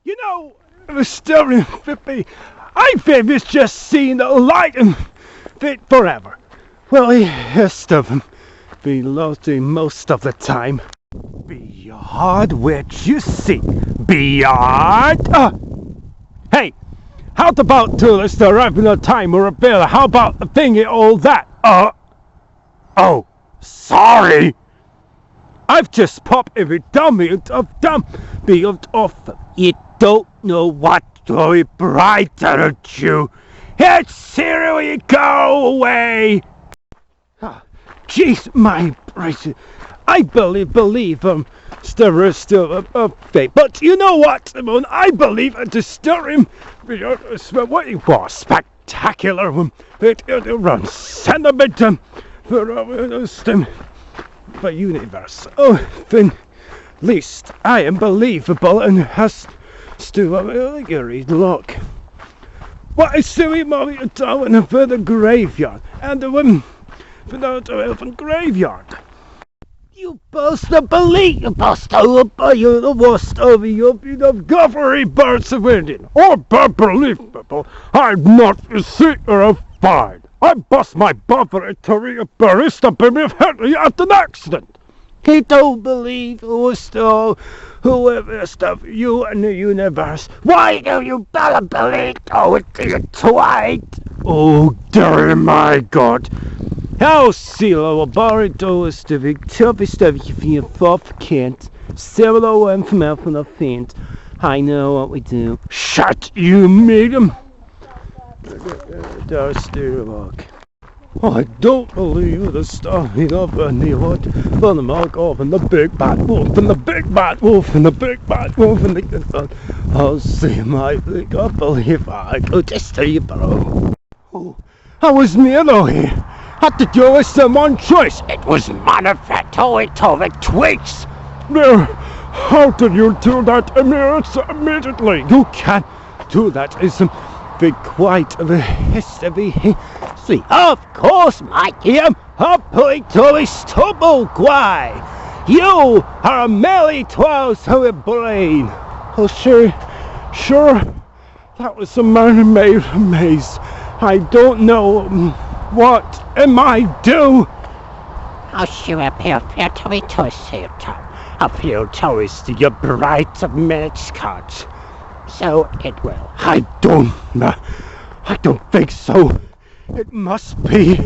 You know, Mr. Fippy, I've just seen the light and fit forever. Well, yes, of them be loading most of the time. Beyond which you see, beyond. Hey, how about tourists arriving on time or a bill? How about thingy all that? Oh, sorry. I've just popped every dummy of dumb build off. You don't know what to bright, don't you? It's seriously go away. Jeez, my price. I believe still a fake. But you know what, Simone? I believe the story what it was spectacular. It runs sentiment for universe. Oh, then least I am believable and has still a great luck. What is silly mommy doing for the graveyard and the woman for the elephant graveyard? You boast of belief, you boast of you the worst of you of governy birds of Indian or believable. I'm not a seeker of fine. I bust my buffer to a barista baby of Henry at an accident. He don't believe whoever stuff you in the universe. Why do you better believe you twite? Oh dear my God. How silo a barry doors to the toughest of you fourth can't. Several and from out from the faint. I know what we do. Shut you, medium. I don't believe the starting of a new one from the mark off and the big bad wolf and the big bad wolf and the big bad wolf and the I'll see my big I believe I go just to you, bro. Oh, I was near here. Had to do with someone choice. It was manifesto to the tweaks. No, how did you do that immediately? You can't do that. It's be quite a history. See, of course, my dear, happily to his stubble, Quay. You are a merely 12 to a brain. Oh, sure, that was a man-made maze. I don't know what am I do. I'll sure appeal to me to see appeal to your bright of minutes cards. So it will. I don't think so. It must be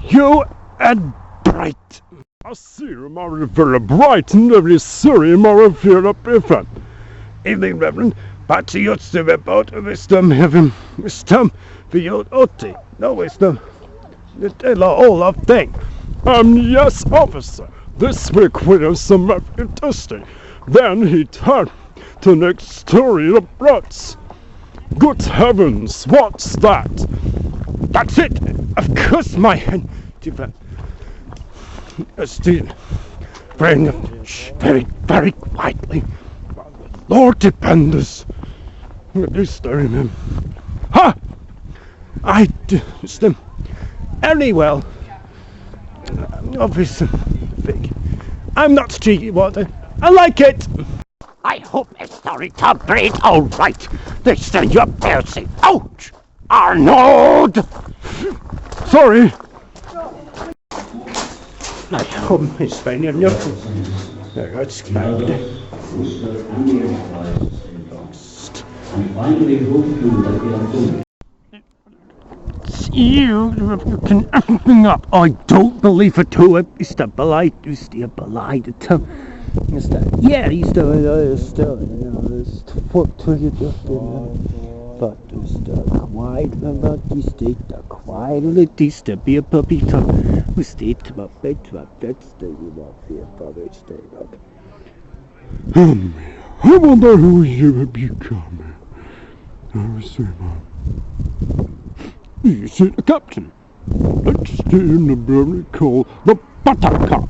you and Bright. I see you are very bright and very sorry, more of your different. Evening, Reverend. But to your silver about wisdom, heaven, wisdom, for your oti, no wisdom. The tell all of thing. Yes, officer. This week we have some interesting. Then he turned to next story of Brats. Good heavens, what's that? That's it! Of course my hand still very, very quietly. Lord defend us. This him. Ha! I just any well. Obviously big. I'm not cheeky water. I like it. I hope it's sorry to breathe all right. They say you're piercing. Ouch! Arnold! Sorry. I hope it's fine enough. That's kind. You can everything up. I don't believe it too. Mr. Blight, Mr. Blight. Yeah, he's still, foot to you just but just quiet about this state, the quiet this to be a puppy to who stayed to my bed to my bed, stay with my fear, father, stay up. I wonder who you would become. I say, you see the captain. Let's stay in the brewery called the Buttercup.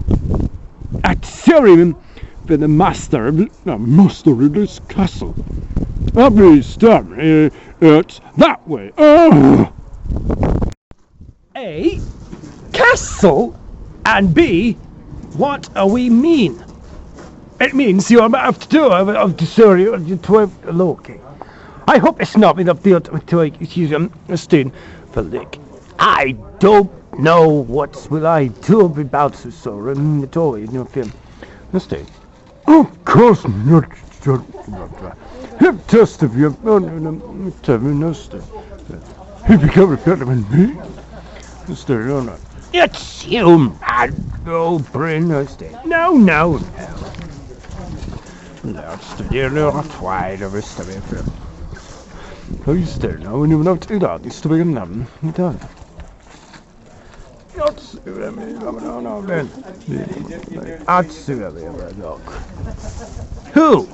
At Syrian for the master of this castle. Please tell me it's that way. A. Castle and B. What we mean? It means you have to do of the story of 12 looking. I hope it's not enough deal to excuse student for like I don't know what will I do about the story at all in your film. Stay. Of course not. Hip test of you. No, tell me no stay. He become better than me. Stay or not. It's you, man. No brain, no stay. No. Let's do not wide of a stubby film. Please do now, when you know to that, it's to be a name. Done. Not seriously, no, then. Not seriously, look. Who?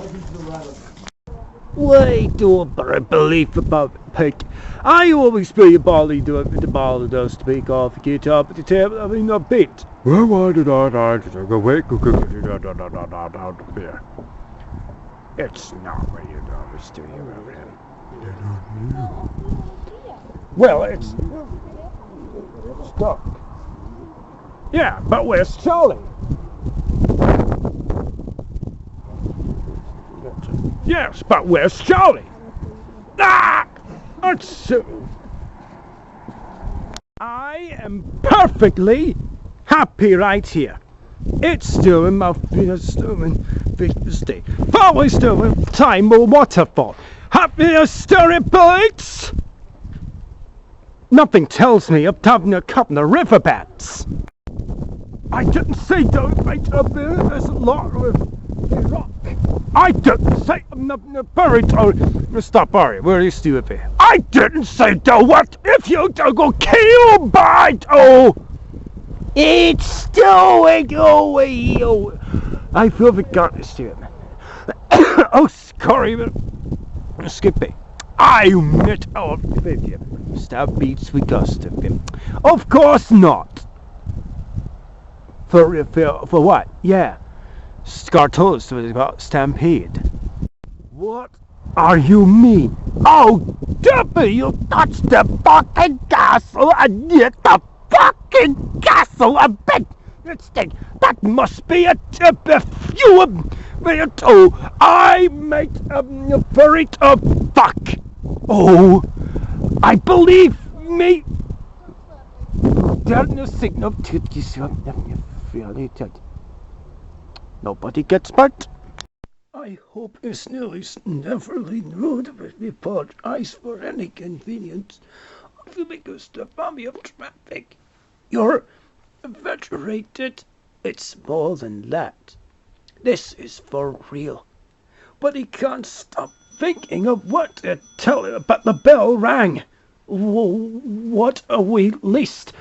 Wait, don't believe about Pig. I always be a bally do it with the ball that does speak off, get up at the table, I mean, a bit. Well, why did I go away? Here. It's not what you always do, Well, it's stuck. Yeah, but where's Charlie? Yes, but where's Charlie? Ah! I am perfectly happy right here. It's doing my doing day. Always doing time or waterfall. Happy story points. Nothing tells me of having a couple of riverbeds. I didn't say don't right up there. There's a lot of rock. I didn't say I'm not buried. Oh, stop, Barry. Where is you here? I didn't say don't what if you don't go kill by it's doing away. I feel the goddess to it. Oh, sorry, but Skippy. I met our figure. Stab beats with gust of him. Of course not. For what? Yeah. Scartos was about Stampede. What are you mean? Oh, Duppy, you touched the fucking castle and hit the fucking castle a bit. That must be a tip if you I made for it a fuck. Oh, I believe me. There's no signal to yourself. Nobody gets hurt. I hope his news never lead road with apologize for any inconvenience of the biggest family of traffic. You're exaggerated. It's more than that. This is for real. But he can't stop thinking of what to tell him, but the bell rang. What a wee list.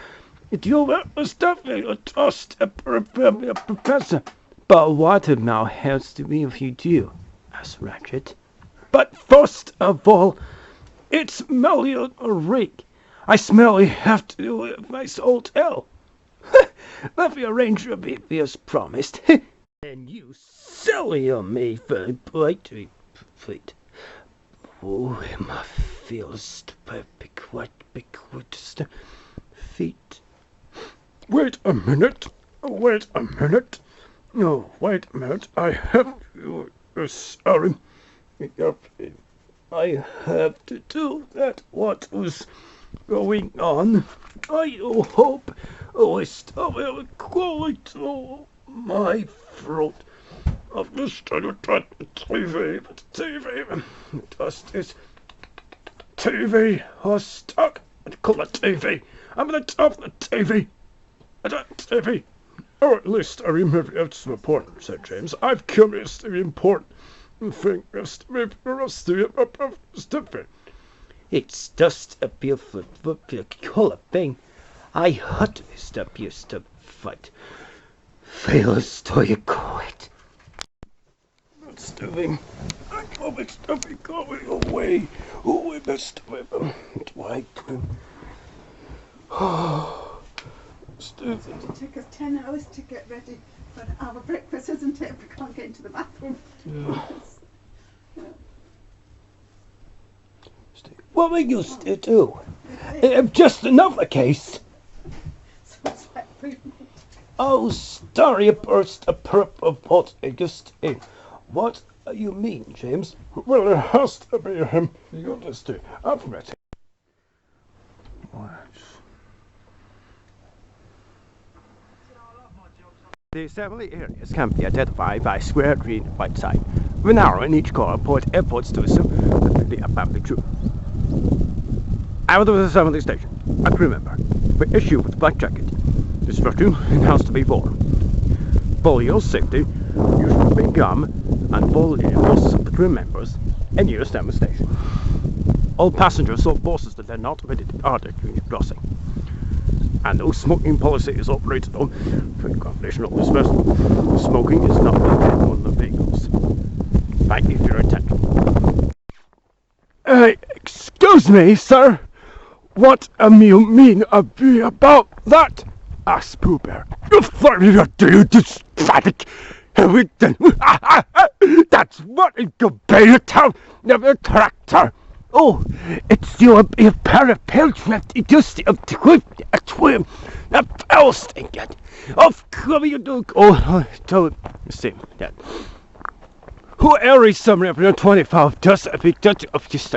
You was definitely a toast a professor. But what now has to be if you do? Asked Ratchet. But first of all, it's Melio Rick. I smell you have to do with my hotel. Let me arrange your baby as promised. And you silly on me for the fleet. Oh, my feels big feet. Wait a minute. Oh, wait a minute. I have to. Sorry. I have to do that. What was going on? I hope. I will call it to my throat. I've just tried to try the TV, but the TV. Just is TV. I was stuck. I call it TV. I'm gonna top the TV. I don't TV. Or at least I remember it's important, said James. I've curious to be important. Think rest of it, different. It's just a beautiful color thing. I hate this abuse to fight. Fails to you quit. That's doing. I hope it's nothing going away. Oh, we must with him. Why? Oh. It took us 10 hours to get ready for our breakfast, isn't it? We can't get into the bathroom. Yeah. What we used to do? Just another case. So it's like Oh, story burst a perp of what just in. What you mean, James? Well, it has to be him. You understand? I've met him. What? The assembly areas can be identified by square green white sign. With an arrow in each corner point airports to assume completely about the truth. Out of the assembly station, a crew member, with issue with black jacket. Instruction in has to be worn. For your safety, use chewing gum and volumes of the crew members and your assembly station. All passengers or bosses that are not permitted are during the crossing. And no smoking policy is operated on for the combination of this vessel. Smoking is not permitted on the vehicles. Thank you for your attention. Excuse me, sir. What you mean about that? Asked Pooh Bear. That's what it could be a town of a tractor. Oh, it's your parapet. It just a twin, a posting it. Of course you do. Oh, don't see that. Who is somewhere from 25 just a big judge of this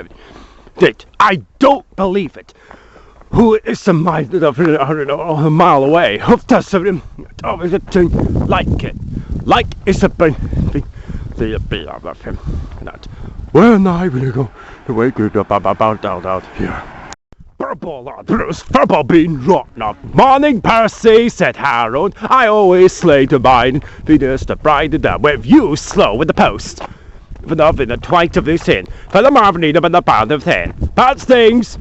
date? I don't believe it. Who is a mile of a mile away? Who does something like it? Like it's a big the of him. That. When I will go to wake it up about out here. Purple bean rotten up. Morning, Percy, said Harold. I always slay to mine. Venus the bride that with you slow with the post. For nothing a twite of this in. For the marmalade and the pound of 10. Bad things.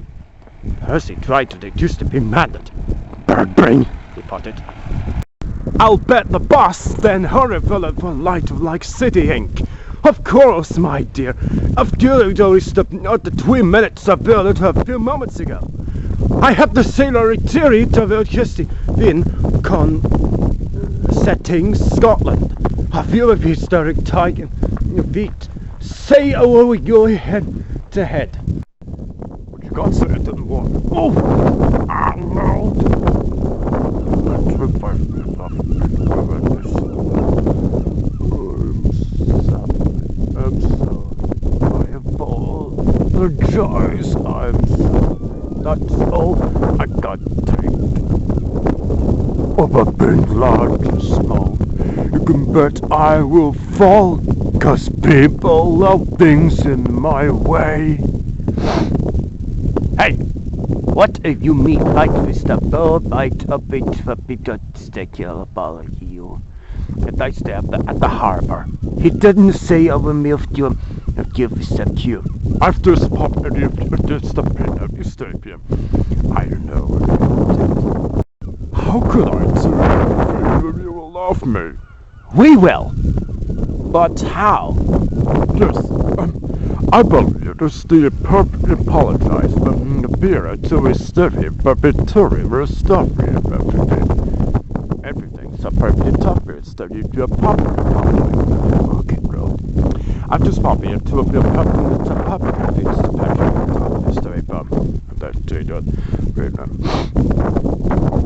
Percy tried to deduce to be mad. Bird brain, he potted. I'll bet the boss then horrible of a light of like city ink. Of course, my dear. I've only stopped not the 2 minutes I built it a few moments ago. I have the sailor theory to just in setting Scotland. A few of historic Tiger feet. Say oh we go head to head. But you can't say it didn't work. Oh! Ah, no! Apologize, that's all I got to take. Of a big, large and small, you can bet I will fall, 'cause people love things in my way. Hey, what if you meet like Mr. Bird might a bit for bigger sticker about you? If I stay at the harbor, he didn't say over me if you give us a cue. After this pop and just the pin of you stay here. I don't know. How could I do it? You will love me. We will. But how? Yes, I believe it is the perfect apologize for the beer to his study, but Victoria will stop me about everything. Everything's a perfect topic, study to a proper apologize. Okay, bro. I'm just popping into a bit of public it's the passion history, but that's it.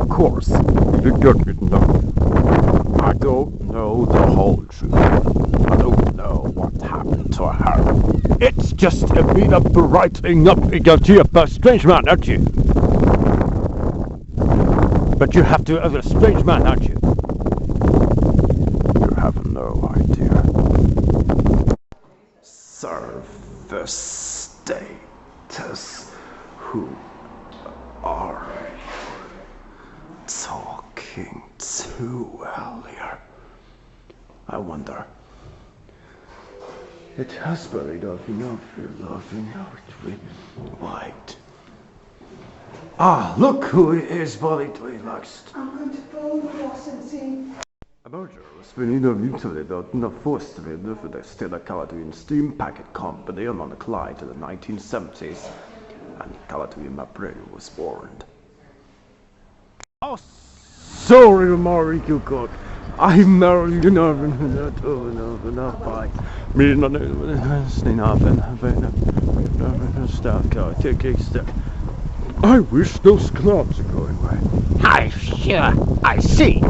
Of course, you don't know. I don't know the whole truth. I don't know what happened to her. It's just a bit of brightening up against you, a strange man, aren't you? But you have to have a strange man, aren't you? You have no idea. Service status. Who are you talking to earlier? I wonder. It has been enough for loving out with white. Ah, look who it is, Bolly next. I'm going to phone the boss and see. Merger was been interviewed in the first for the Stella Caledonian Steam Packet Company on the Clyde in the 1970s, and Caledonian Mabreu was born. Oh, sorry, Maury, you cook. I'm married, you know, by me, I wish those clubs are going away. I see.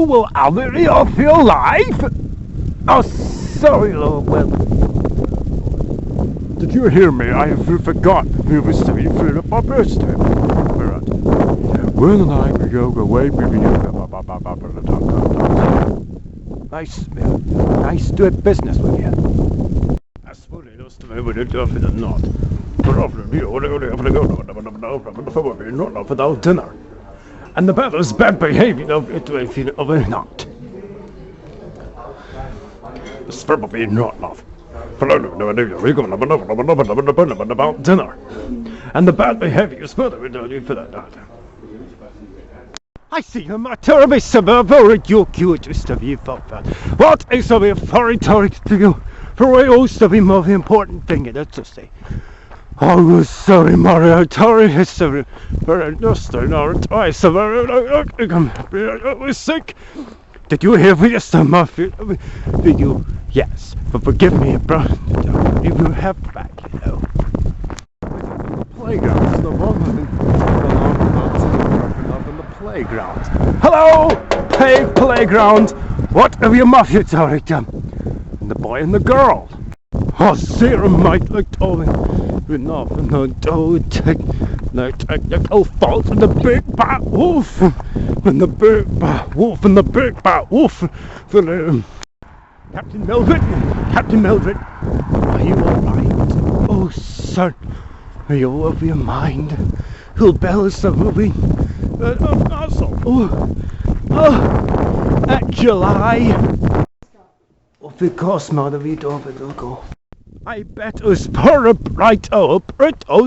will already of your life? Oh, sorry, Lord. Well, did you hear me? I have forgot we were studying for my birthday. When the night we go away, baby. Nice doing business with you. I suppose it does to me, but it does not. Not without dinner. And the better is bad behavior of it if you of it not. It's probably not enough. About dinner. And the bad behavior is further for that. I see a matter of a very just of you thought that. What is a authority to you? For it also be more important thing in it to say. Oh, sorry, Mario, sorry, history. Very just twice. I was sick. Did you hear me just on my feet? Did you? Yes, but forgive me, bro. You will have back, you know. Playground, the woman up in the playground. Hello, playground. What have you mafia told them? And the boy and the girl. Oh, Sarah might like told me. Enough, no, don't take no technical fault in the big bad wolf. And the big bad wolf and the big bad wolf. Captain Mildred, are you alright? Oh, son, are you of your mind? Who'll balance the movie? July. Oh, because mother, we don't go. I bet it was poor Brito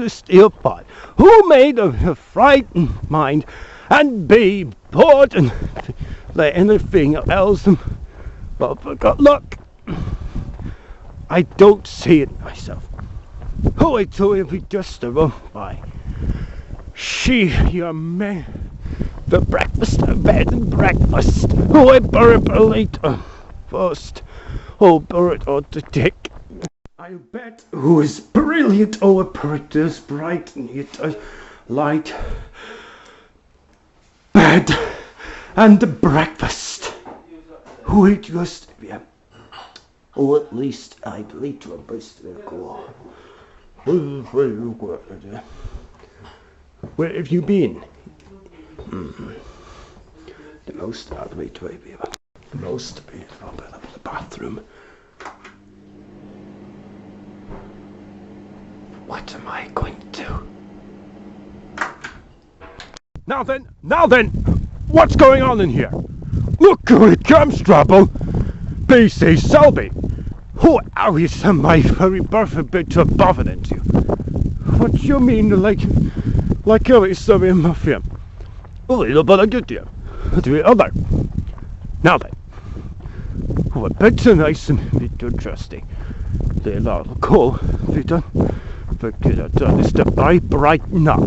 steel pot who made a frightened mind and be bored and let anything else. But for good luck, I don't see it myself. Who I told you we just a run by. She, your man, the breakfast, the bed and breakfast. Who I buried later first. Oh, buried ought to take. I bet who is brilliant over this bright and yet light bed and the breakfast. Who it just yeah. Or at least I believe to a best go. Where have you been? The most out of it, baby. The most of it up in the bathroom. What am I going to do? Now then, what's going on in here? Look who it comes, trouble! BC Selby! Who are you, my very perfect bit to above it into? What do you mean, like how it's Selby and Mafia? A little bit of good, dear. Do the other. Now then, who a bit too nice and a bit too trusty. They're not cool, if you done. Forget it, it's the bright now.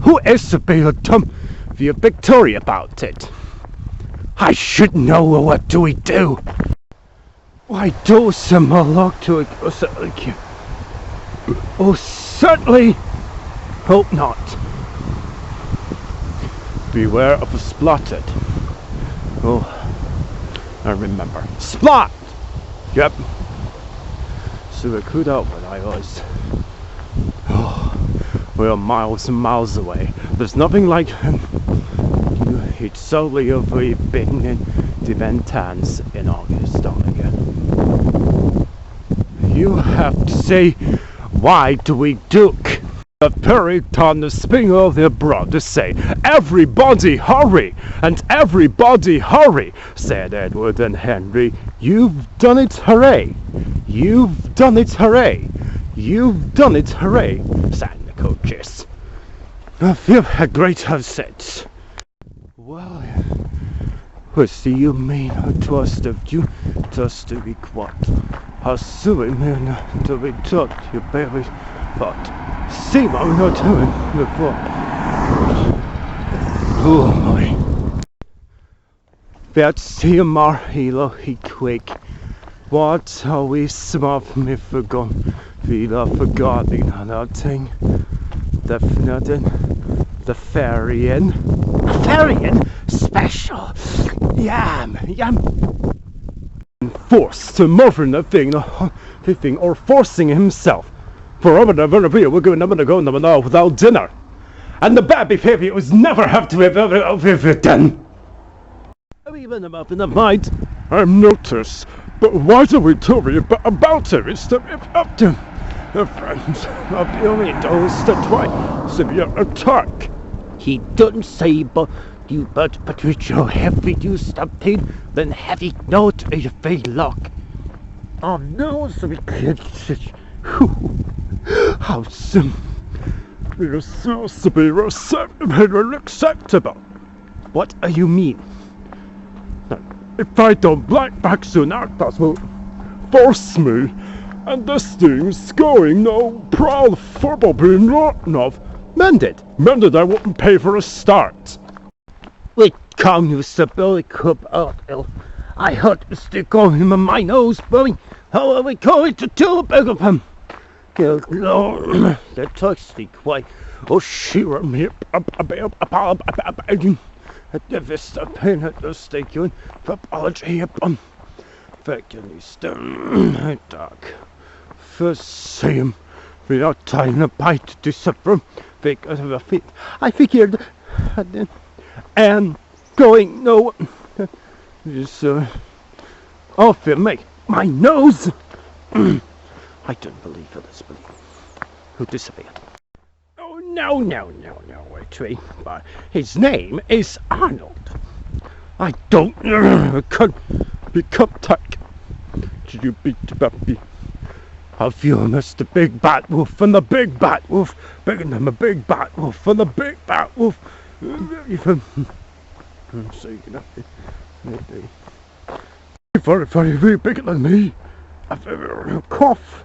Who is the big Tom? You're Victoria about it. I should know what do we do. Why do some luck to it? Oh, certainly hope not. Beware of a splotted. Oh, I remember. Splot! Yep. So I could out when I was. Oh, we're miles and miles away. There's nothing like it's solely of a being in the Ventans in August, again. You have to say, why do we duke? The period on the spring of the abroad to say, everybody hurry, and everybody hurry, said Edward and Henry. You've done it, hooray! You've done it, hooray! You've done it, hooray! Sang the coaches. I feel a great sense. Well, what do you mean? I trust of you, just to be what? How silly man to be taught your baby, but see what I'm not doing before. Oh my. That's him, Marhilo, he quick. What are we smart me forgone? Feel forgotten nothing. Definitely the ferrying. Ferrying? Special. I'm forced to murder the thing, or forcing himself. For we're going to go now without dinner. And the bad behavior was never have to have done. Even up in the mind, I've noticed, but why do we tell me about it? It's up to the friends of the those to try severe attack. He doesn't say, but with your heavy you something, then heavy note is very luck. Oh no, so we can't. How soon? We're supposed to be acceptable. What do you mean? If I don't black back soon, that will force me. And this thing's going no proud football being rotten of. Mended, I wouldn't pay for a start. We come you stability cup out ill. I heard to stick on him on my nose, boy. How are we going to do about him? The thirsty quite. Oh, sheer me about the vista pain at the stake you for apology upon. Fucking stone dark. First see him without tying a bite to suffer because of a fit. I figured and going no this off it make my nose. I don't believe for this belief. Who disappeared? Oh no, wait, but his name is Arnold. I don't could become tech. Did you beat the puppy? Have you missed the big bad wolf and the big bad wolf? Bigger than the big bad wolf and the big bad wolf. So you can very, very, very bigger than me. A cough.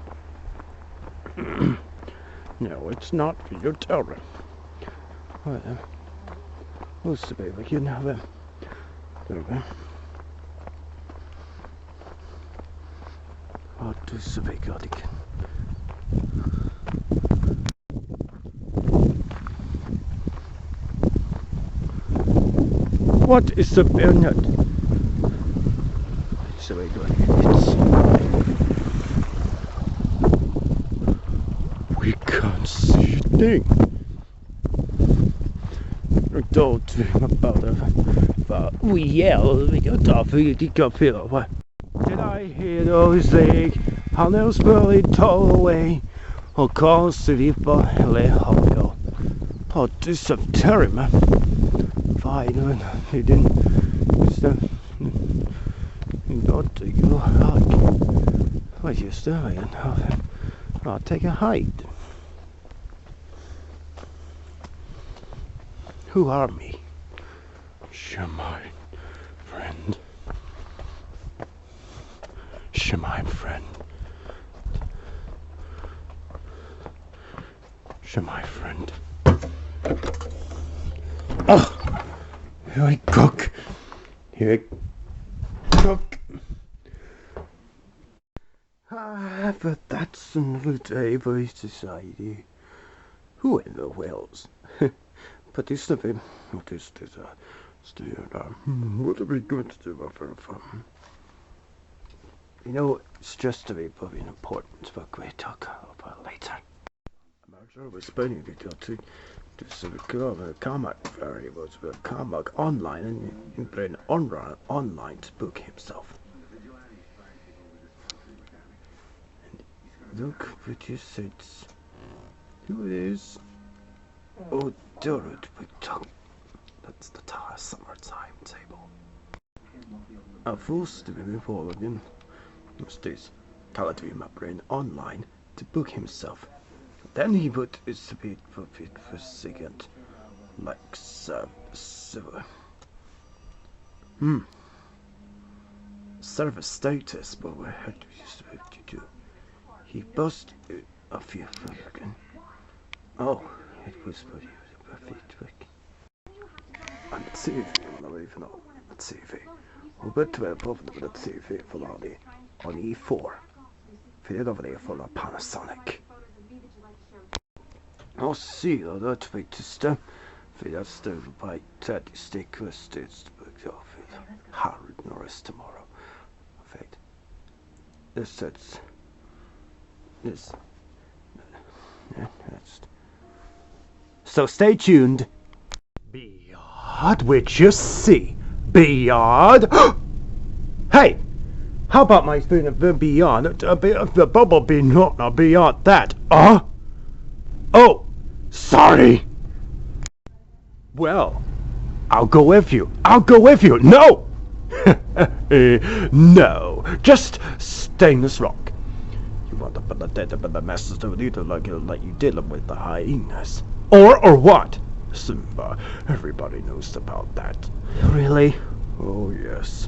No, it's not for your terror. Well, what's the baby? You know them. Okay. What is the big again? What is the Bernard? It's the way we can't see a thing. Don't dream about it. But we yell, we go off, we go feel what. Did I hear those legs? How those burly tall away? Or call city for Helle Hoggo. Oh, this is terrible, man. Fine, he didn't. Not to you hug. What you doing? I'll take a hike. Who are me? Shemai, friend. Shemai, friend. Shemai, friend. Oh, here I cook. Here I cook. Ah, but that's another day for society. Who in the wells? But this is what is this? What are we going to do for fun? You know, it's just a bit of an important book we talk about later. I'm not sure we're spending it to the comic variables with comic online and you play online to book himself. And look what you said. Who it is? Oh, Dorot, we talk. That's the summertime table. I forced to be before again. This colored my brain online to book himself. Then he put his speed for a second, like so. Service status, but we had to do. He busted a few again. Oh, it was pretty perfect trick. And let's see if even know. Let's see if we'll bet 12 of them. Let's see if it for on E4. Filled over there for a Panasonic. I'll see that way to step. För jag stod på 30 stycken stöds booked off. Harry Norris tomorrow. In fact, this. Yeah, that's. So stay tuned. Beyond which you see. Beyond. Hey! How about my spoon of beyond? A bit of the bubble bee, not beyond that. Oh! Sorry! Well, I'll go with you. I'll go with you. No! No. Just stainless rock. You want to put the dead up in the messes of it like you did with the hyenas. Or what? Simba, everybody knows about that. Really? Oh, yes.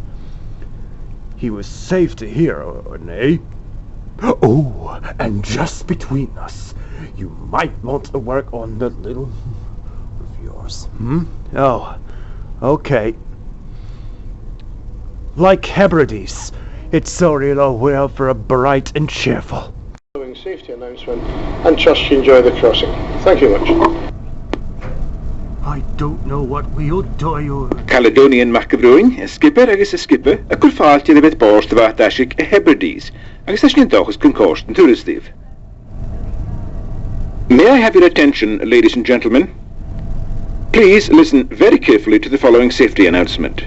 He was safe to hear, eh? Oh, and just between us, you might want to work on that little of yours. Oh, okay. Like Hebrides, it's so real well for a bright and cheerful. Following safety announcement, and trust you enjoy the crossing. Thank you much. I don't know what we'll do. Caledonian Macabroing, skipper agus skipper, a could fall to the bit borst of Atashik a Hebrides, agus as dochus concourse and touristive. May I have your attention, ladies and gentlemen? Please listen very carefully to the following safety announcement.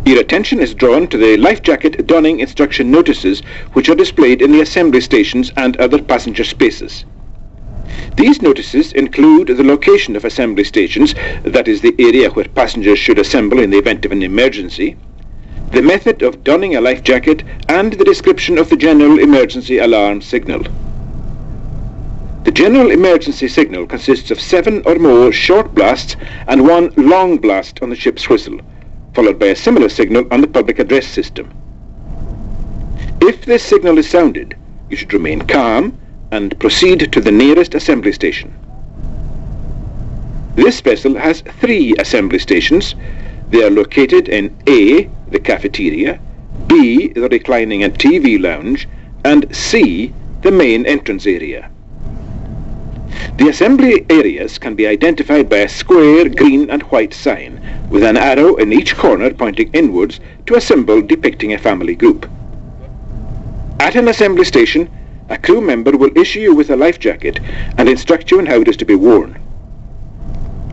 Your attention is drawn to the life jacket donning instruction notices which are displayed in the assembly stations and other passenger spaces. These notices include the location of assembly stations, that is the area where passengers should assemble in the event of an emergency, the method of donning a life jacket, and the description of the general emergency alarm signal. The general emergency signal consists of 7 or more short blasts and 1 long blast on the ship's whistle, followed by a similar signal on the public address system. If this signal is sounded, you should remain calm and proceed to the nearest assembly station. This vessel has 3 assembly stations. They are located in A, the cafeteria, B, the reclining and TV lounge, and C, the main entrance area. The assembly areas can be identified by a square green and white sign with an arrow in each corner pointing inwards to a symbol depicting a family group. At an assembly station, a crew member will issue you with a life jacket and instruct you on how it is to be worn.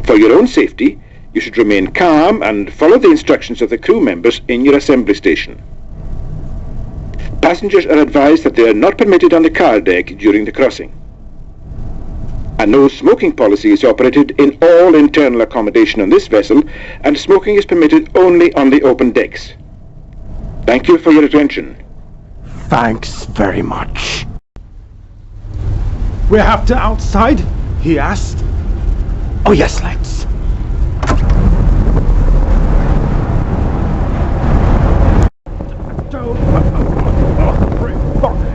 For your own safety, you should remain calm and follow the instructions of the crew members in your assembly station. Passengers are advised that they are not permitted on the car deck during the crossing. A no smoking policy is operated in all internal accommodation on this vessel, and smoking is permitted only on the open decks. Thank you for your attention. Thanks very much. We have to outside? He asked. Oh yes, let's.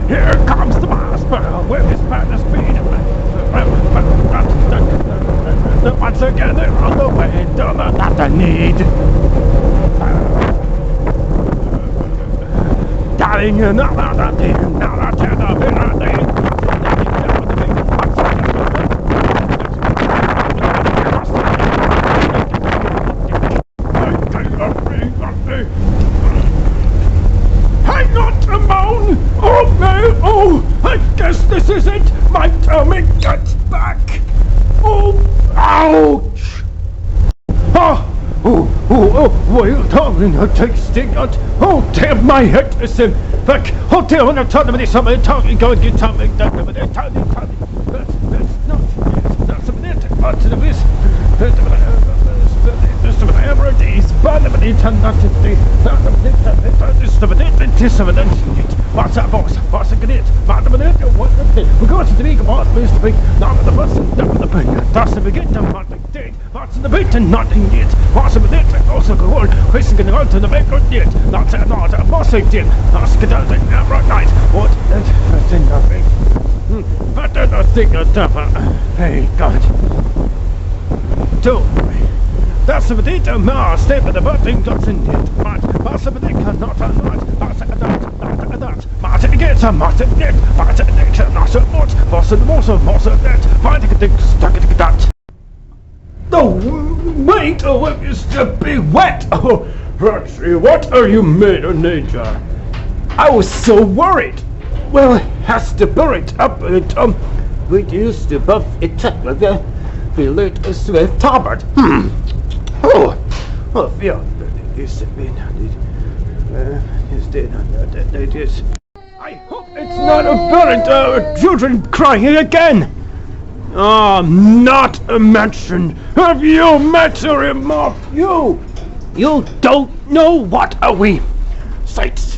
Here comes the master with his madness speed. Once again, they're on the way to the need. Darling, you're not that damn, not that I'm not a moan! Oh no! Oh! I guess this is it! My tummy gets back! Oh! Ouch! Oh! Oh! Oh! Well, darling, I take sting out! Oh, damn, my head is in back! Oh, damn, when I'm telling me something, talking, go and get something done over there, tell me. That's a minute, what's the this? What's up, boss? What's a minute? We're going to the big one, Mr. Big, not the bus, not the big, that's the big, nothing did. What's in the bit and nothing did. What's a minute? Also go on, Chris can go to the big good did. Not a boss did. Ask it out right night. What? That's nothing. But I don't think hey, God. Two. That's the potato ma step at the button got in it. But that's the potato not a lot. That's a that. Martin gets a Martin net. Martin gets a not a what. Boss and most of that. Find a dick stuck at that. Oh Wait, oh, it used to be wet. Oh, Roxy, what are you made of nature? I was so worried. Well, it has to bury it up it, we used to buff it up with the latest with Tarbert. Oh, yeah, it used to be, it is. I hope it's not a bird, children crying again. Ah, not mentioned. Have you met her, remark? You don't know what are we? Sights.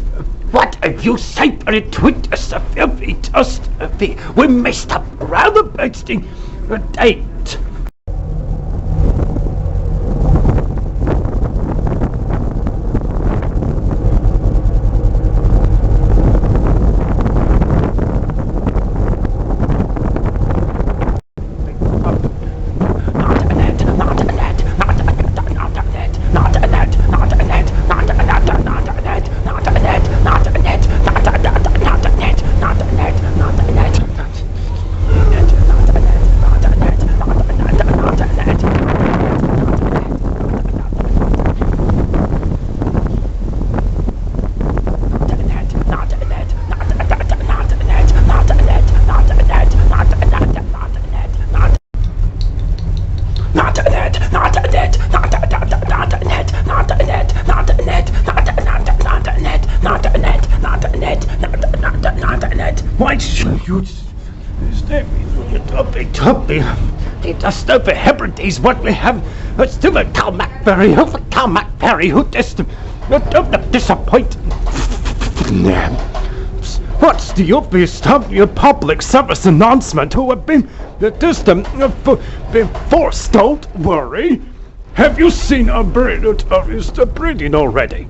What have you said for it with us if it us we messed up rather basting a date. Why should you stay me? The stupid Hebrides, what we have, a stupid Cal McFerry, who disappoint. What's the obvious your public service announcement who have been the distant forced, don't worry. Have you seen a breed of is the breeding already?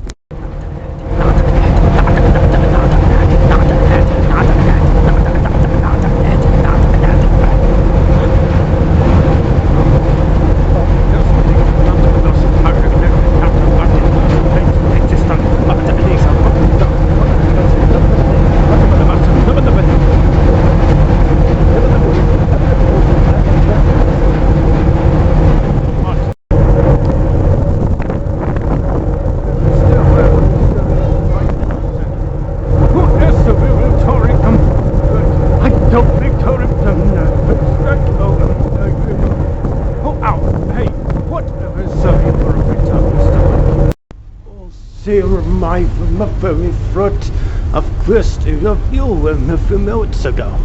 My very front of question of you a few minutes ago.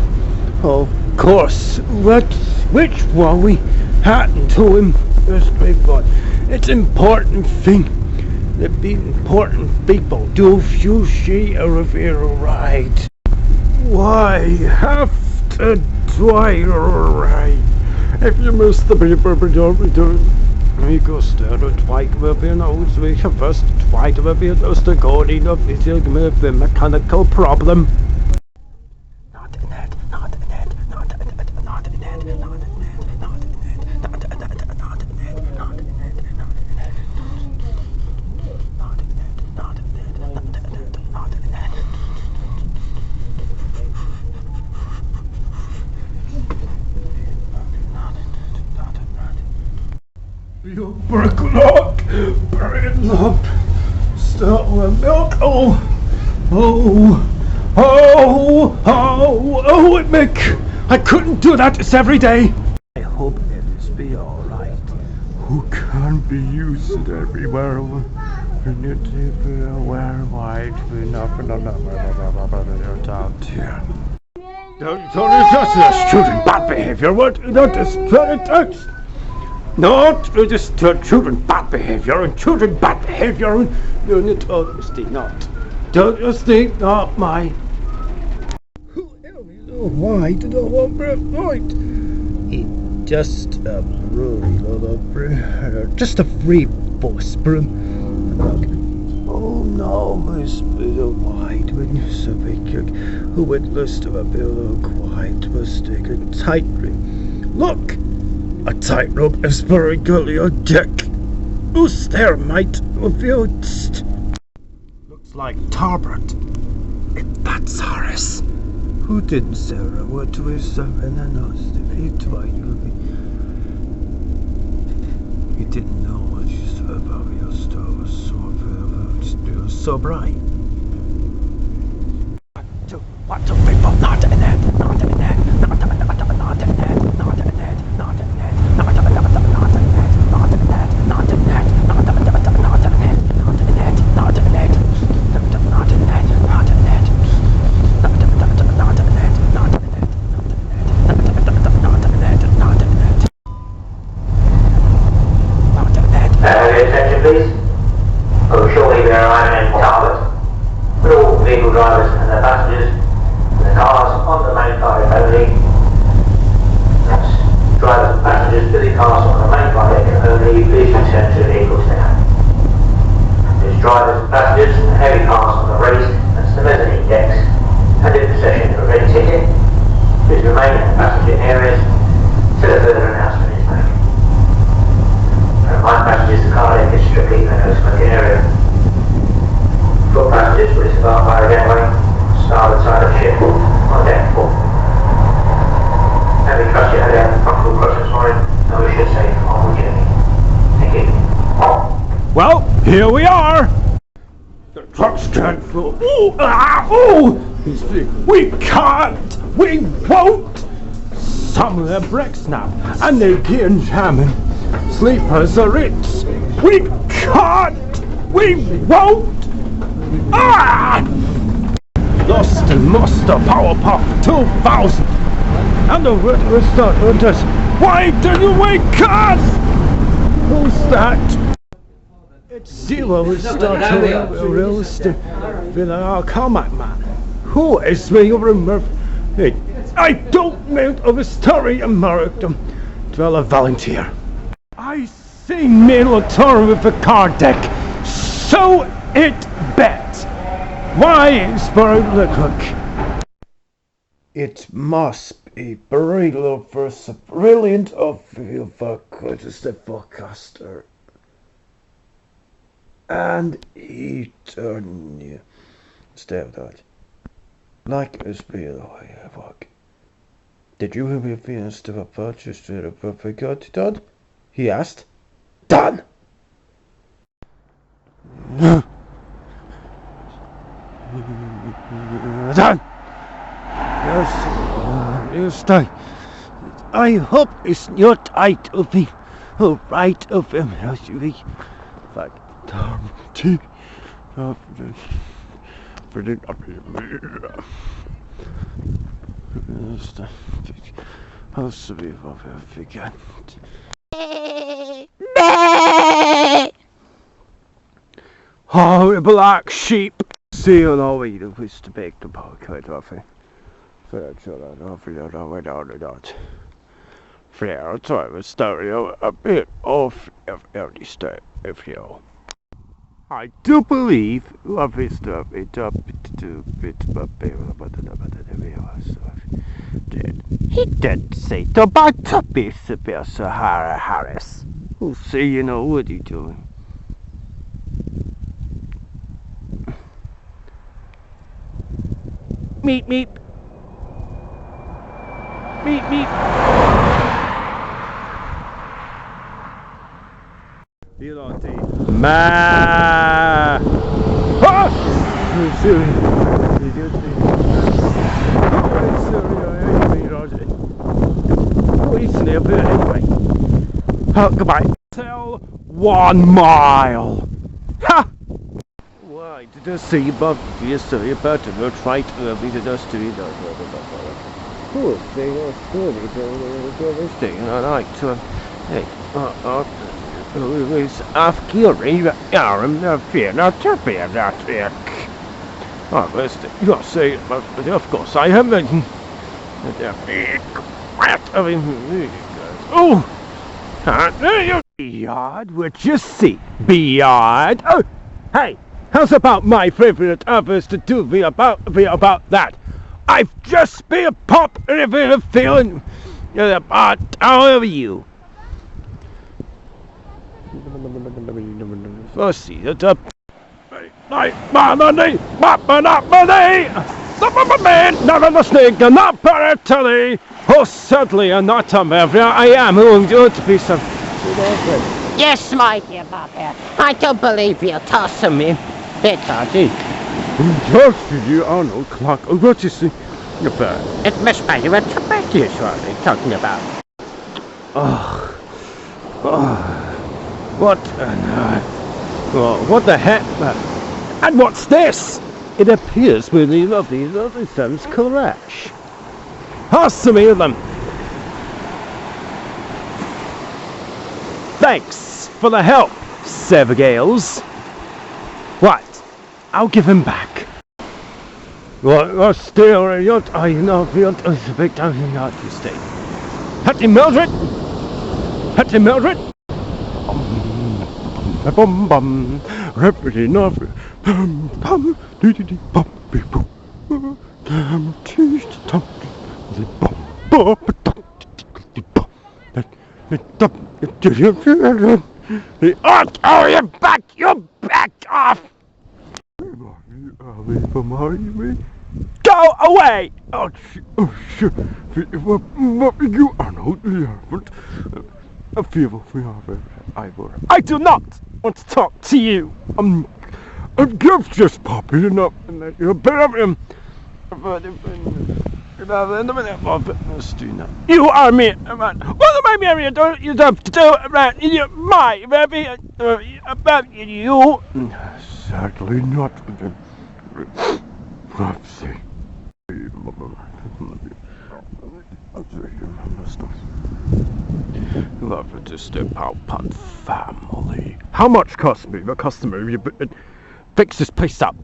Of course, which one we hadn't to him is but it's important thing that the important people do you see a Riviera right. Why have to try right? If you miss the paper, don't return. We go started white weapon nose, we have first white weapon nose the coding of the mechanical problem. You break lock, burn up, start with milk, it make, I couldn't do that, it's every day. I hope it is be alright. Who can't be used everywhere, and you be aware wide, we nothing out here. Don't touch this, children, bad behavior, what, don't just try to touch. Not just children bad behavior and children bad behavior and honesty not. Don't just think not my. Who why did I want right? It just a really just a free boss broom. Oh no, Miss Bill White, when you so big who would list of a bill of quiet was taken tightly. Look! A tightrope is very gully or Jack. Who's there, mate? Looks like Tarbert. That's Horace. Who didn't say a word to his son and I know if he tried you. You didn't know what you said about your star was so bright. 1, 2, 3, 4, not in there, not in there, not in there, not in there, not in there, not in there, not in there, not in there, not in there, not in there, not in there, not in there, not in there, not in there, not in there, not in there, not in there, not in there. Attention please. Oh, shortly we are arriving in Talbot. With all vehicle drivers and their passengers, and the cars on the main carriage only. That's drivers and passengers to the cars on the main carriage only, please return to the vehicles now. There's drivers and passengers and heavy cars on the raised and the mezzanine decks and in possession of any ticket. Please remain in the passenger areas till a further announcement is made. Remind passengers the car deck is strictly a no-smoking area. Foot passengers will disembark via the gangway, starboard side of the ship, on deck 4. And we trust you had a comfortable crossing this morning, and we should safe on the journey. Thank you. Well, here we are. The trucks can't go. We can't. We won't. Some of their brakes snap, and they're getting jamming. Sleepers are rich. We can't. We won't. Lost and Master Power Pop 2000. And the word will start with us. Why do you wake us? Who's that? It's Zero. We start a realistic with our comic man. Who is the rumor? I don't know of a story American. Well, a volunteer. I see military with a car deck. So it bet. Why is very cook? It must be brilliant of you for the forecaster. And eternity. Stay with that. Like a spear away a walk. Did you have a feelings to a purchase to a perfect good done? He asked. Done! Done! Yes, stay. I hope it's not tight of me. Oh, right of him, as you be. Like, tea. Supposed to be what I forget. Oh, black sheep. See you know we do wish to bake the podcast off it. For that, Fair time a stereo a bit off of every step if you. I do believe love is the bit up to bit but he did say the about up is the Skye Harris. Who say you know what you doing? Meep meep. Meep meep. You know the ma. Oh, goodbye. Tell 1 mile. Ha! Why did I see above yesterday about to go try to be the dust to be done? Cool, they are good. They're staying all right. So, hey, is after I'm fear not to be that ick. Oh, listen, you'll say, but of course I haven't. Oh! Beyond what you see. Beyond. Oh, hey, how's about my favorite others to do be about that? I've just been a pop and a feeling about all of you. First see it up. Money, man, not on the snake, and not paratally. Oh, certainly, and not every I am who to be some. Yes, my dear Bobby. I don't believe you're tossing me. Bit dodgy. Just you on no clock. Oh, what you see? It's Miss Betty with tobacco is what they're talking about. Oh, what well, what the heck? And what's this? It appears we're in of these other thumbs crash. Awesome, of them. Thanks for the help, Severgales. What? I'll give him back. Well, still, I know, it's a big time not to stay. Hattie Mildred! Hattie Mildred! Bum bum, rapidly enough. Bum bum, dee dee dee bum bee boo. Damn teeth, tum the bum bum bum. Oh, you're back! You're back off! Go away! Oh shit! You are not the I do not want to talk to you. I'm just popping up and then you're a bit of him. You are me, man. What am I married? Don't you have to do about my baby about you? Certainly not. Love it to step out upon family. How much cost me the customer? You fix this place up.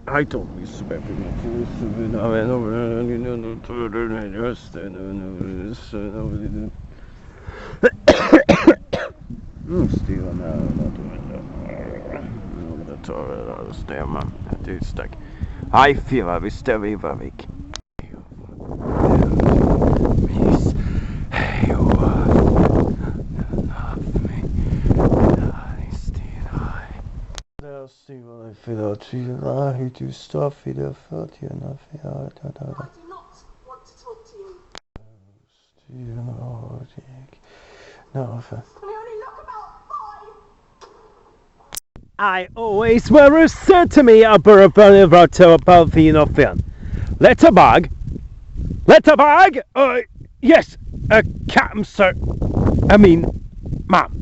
I don't respect it. I feel I was very weak. See what I feel out to you. I do stuff it I felt you enough. I do not Want to talk to you. No, Can I only look about 5? I always were said to me about the fin. Letterbag? Yes, Captain Sir. I mean, ma'am.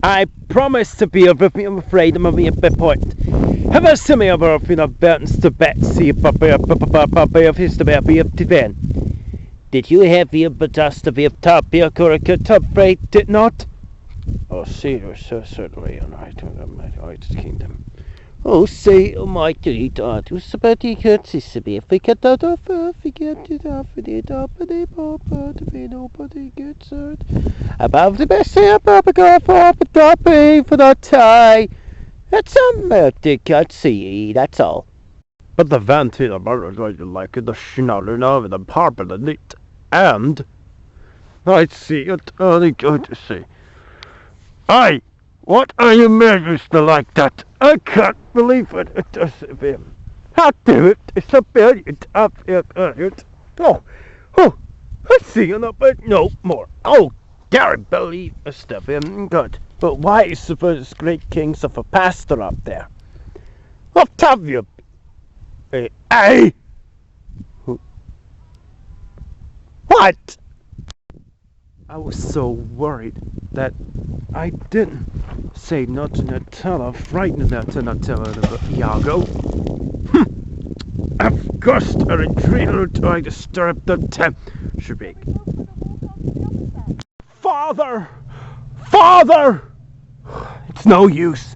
I promise to be I'm afraid I'm a bit point. Have a semi over of Burton's to Betsy of his to be up to Ben. Did you have your dust to be up top your top freight did not? Oh see so certainly on right kingdom. Oh say oh my dear daughter was about the curtsy to be if we get that off forget it off it up the papa to be nobody gets hurt. Above the best say up go for pay for the tie. That's a the curtsy, that's all. But the ventilator burger like the schnaller over the purple the lit and I see it only good to see. Aye, what are you managed to like that? I can't believe it. It doesn't be. How do it? It's a billion up here. Oh, I see enough, but no more. Oh, can't believe a step in. Good. But why is the great kings of a pastor up there? What have you? Hey? What? I was so worried that I didn't say nothing to tell her, frightened her to not tell her about Iago. Of course, a retreater trying to stir up the temperature. Father! It's no use.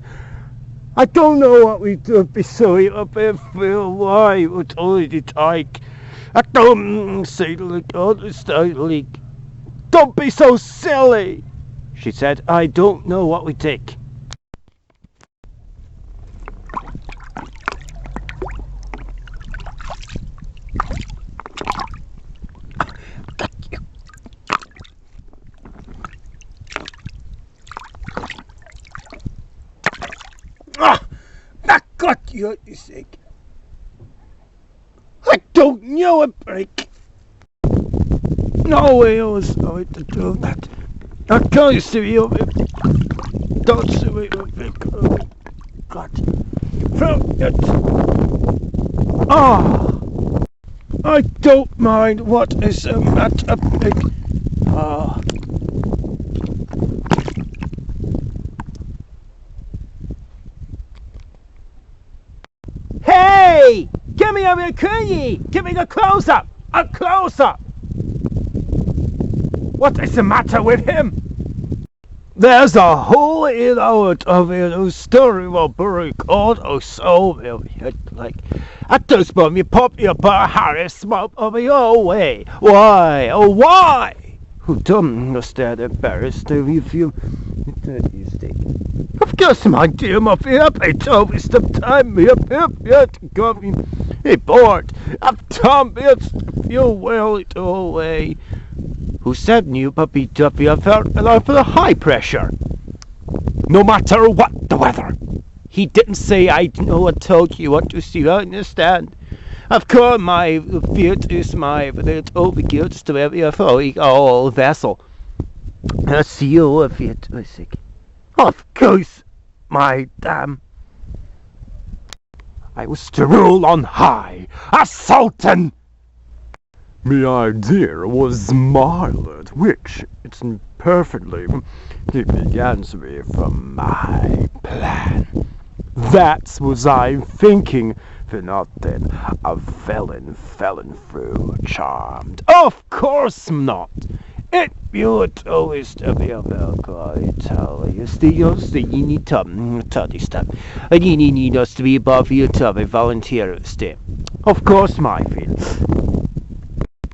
I don't know what we do be so up if why would only take. I don't say like all this like. Don't be so silly, she said. I don't know what we take. I got you, you sick. I don't know a break. No way I was going to do that. Not going to you. don't see me. God. It. Ah! I don't mind what is the matter, pig. Ah. Hey! Give me a cookie! Give me the close-up! A close-up! What is the matter with him? There's a whole lot of a story about Baruch all so like I just want me pop your bar Harris smoke of your way. Why? Oh why? Who don't understand embarrassed if you stay. Of course my dear Muffy up it's always the time me up yet got me bored. I've done it you well it away. Who said new puppy tuppy I felt alive for the high pressure? No matter what the weather. He didn't say I know I told you what to see, I understand. Of course my field is my little goods to every all vessel. I see you if it was sick. Of course, my damn. I was to rule on high, a sultan. My idea was mild, which it's perfectly it begins with from my plan. That's what I'm thinking. For nothing, a felon through charmed. Of course not. It would always be a velcro. You need to study stuff. And you need us to be above you to a volunteer step. Of course, my friend.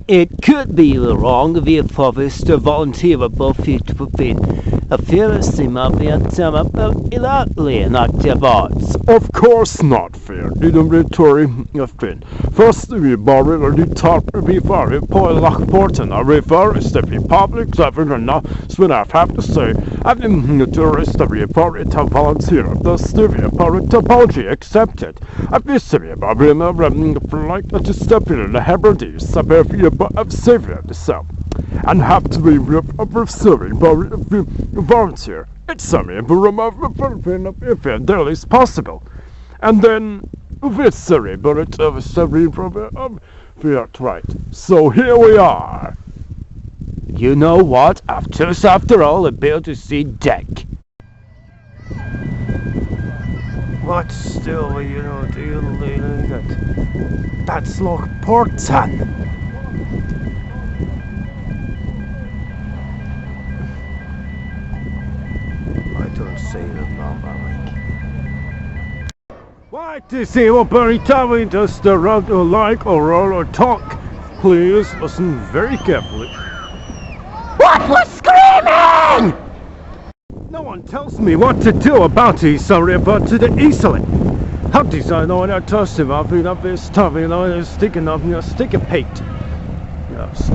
It could be wrong if you promised to volunteer above you to prevent a fearless might be a time about illegally inactive arts. Of course not fair. Inventory of friend. First we borrow or the top before we pull Lockport and a river is the public serving or not. So I have to say I've been the tourist of report to volunteer. The Stevia Power Topology accepted. I've been severe about running the flight to step in the Hebrides suburb of Savior itself. And have to be serving volunteer. It's something to remove if daily is possible. And then it's sorry, but it's of serving from right. So here we are. You know what? After all, a bill to see deck. What still, do you that? That's Lockportan. I don't say that now, Alec. Why to see what Barry Tavy does the road or like or roll or talk? Please listen very carefully. What was screaming? No one tells me what to do about it, sorry, but to the easily. How does I know when I toss him up in this stuff, sticking up your sticky paint? Just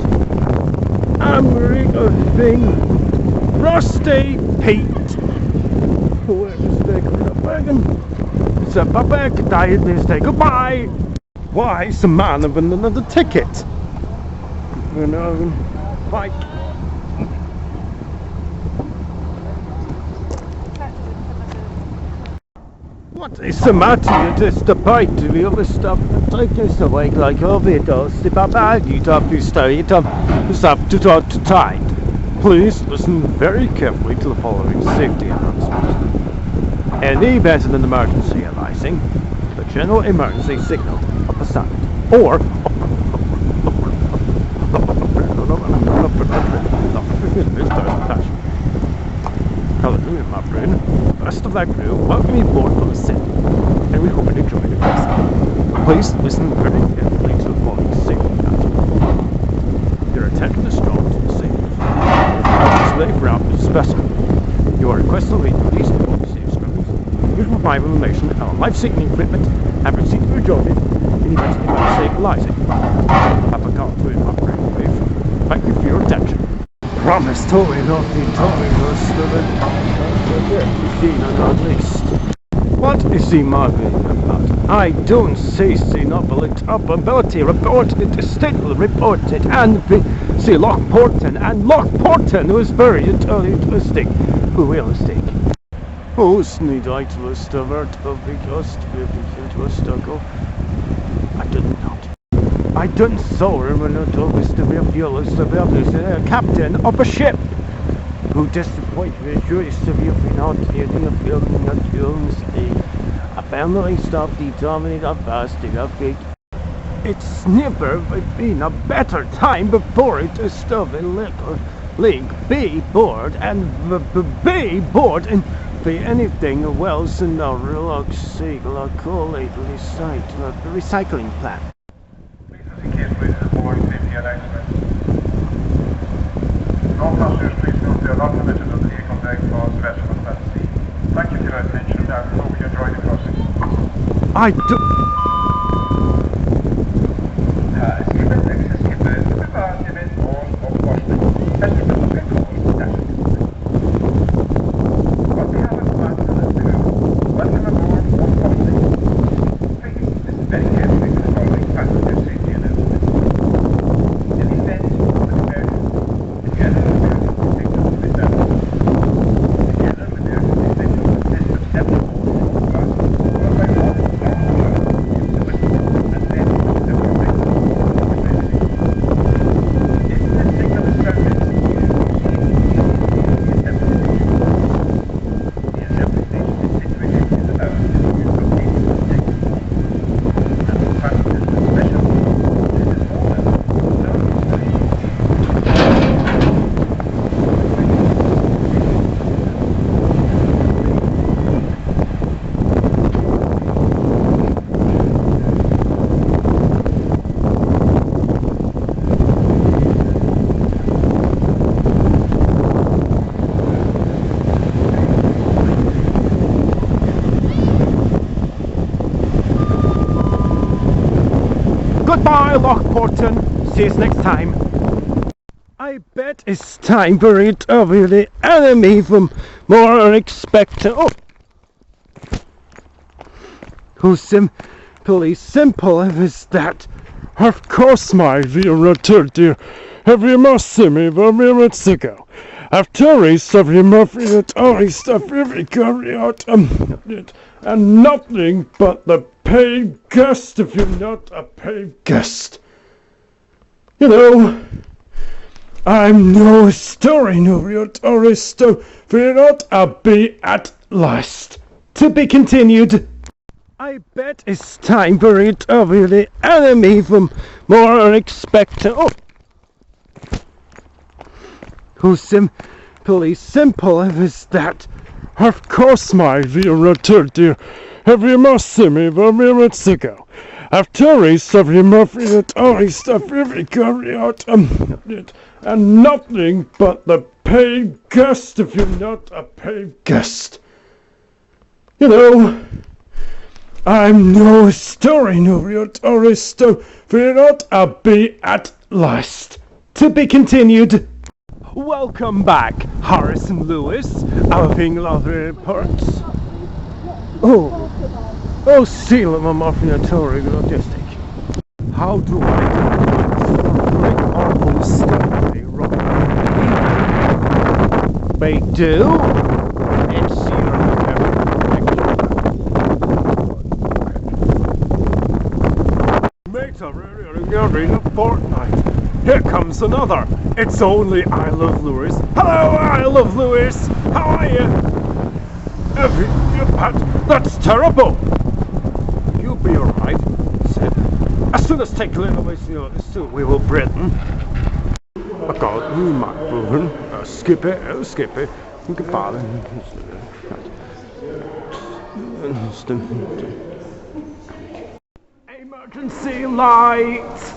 angry thing. Rusty paint. Where is the wagon? It's a back diet mistake. Goodbye. Why is the man of another ticket? Bye. What is the matter with this debate? Do the other stuff take this away like overdose? The bad you talk to study it stuff to talk to tight. Please listen very carefully to the following safety announcement. In the event of an emergency arising, the general emergency signal of a sound or hallelujah, my friend. Rest of that crew, welcome aboard for the set, and we hope you enjoy the class. Please listen very carefully to the following safety announcement. Your attention is drawn to the safety. Display for outfit specimen. You are requested to read the police report to safe screens. You provide information on life-saving equipment and proceed to rejoin it in the event of stabilizing. Have a call to an upgrade wave. Thank you for your attention. Promise totally not be totally worse on list. What is he marveling about? I don't say ability reported, distinctly reported, and see Lockportan, and Lockportan was very realistic. Åsnid Eitlust of Earth of the Ghost, Vivian Stucco. I didn't saw him when I told Mr. Viviolus the captain of a ship who disappointed me. Joyous of you for not getting a feeling of Jones. A family stopped the dominant of fasting of big. It's never been a better time before it to stuff in League B board and B board and be anything else in the relax seagull lately site the recycling plant. Please indicate with the board safety announcement. All passengers, please note they are not permitted on the vehicle deck or the rest of the sea. Thank you for your attention and I hope you enjoy the crossing. I do. Skipper, next skipper, bewaarnemen on oplossing. Alsjeblieft op het oog, What we have at the crew, welcome aboard oplossing. Please listen very carefully to the following passenger safety announcement. In the event of an emergency, the general emergency signal will be sounded. The general emergency signal consists of 7 short blasts, followed by 1 long blast into the whistle, and then the roaring. If this signal is sounded, you should proceed immediately to the assembly station. The assembly station is situated in the lounge in the rotating sector 1. And for passengers with special needs, this is more than lounge station. Goodbye, Lockporton. See you next time. I bet it's time for it over the enemy from more unexpected. Oh, who simply simple as that. Of course, my dear return, dear. Have you must see me from minutes ago? After a stuff you must stuff every carry out and nothing but the paid guest if you're not a paid guest. You know, I'm no historian of your tourist, fear not, I'll be at last. To be continued. I bet it's time for it over the enemy from more unexpected. Oh, who simply simple as that. Of course, my dear return, dear. Have you must see me from minutes ago? After a stuff you must stuff every carry out and nothing but the paid guest if you're not a paid guest. You know, I'm no historian of your tourist, fear not, I'll be at last. To be continued. Welcome back, Harris and Lewis, having lovely reports. Oh, seal of a muffin Tory logistic. How do I great awful discovery They do? It's your Makes a really a fortnight. Here comes another. It's only I Love Lewis. Hello, I Love Lewis. How are you? That's terrible. You'll be alright, he said. As soon as take a little bit, soon we will Britain. I got you, MacBoon. Skip it. Goodbye. Emergency light.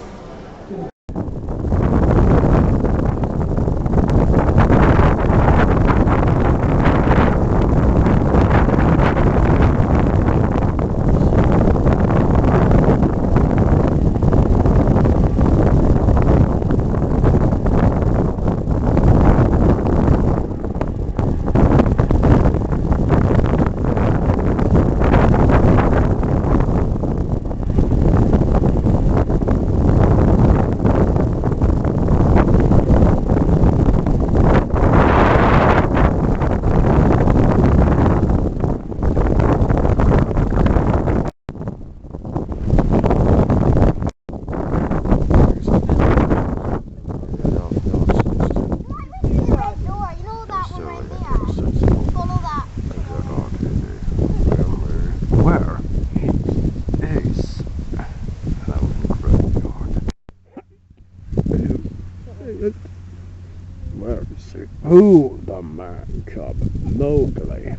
Oh, the man cub, Mowgli.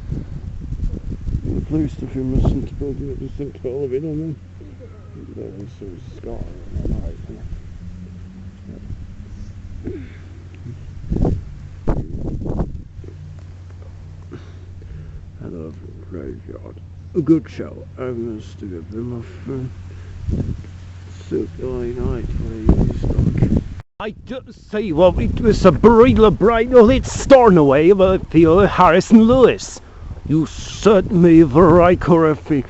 At least if you mustn't spoke you to think all of it on him. There was some scar on my eye. Hello, graveyard. A good show. I must give them a friend. Silky night where you stuck. I just say what it was a bridal bridal, it's Stornoway about the Harris and Lewis. You certainly very correct for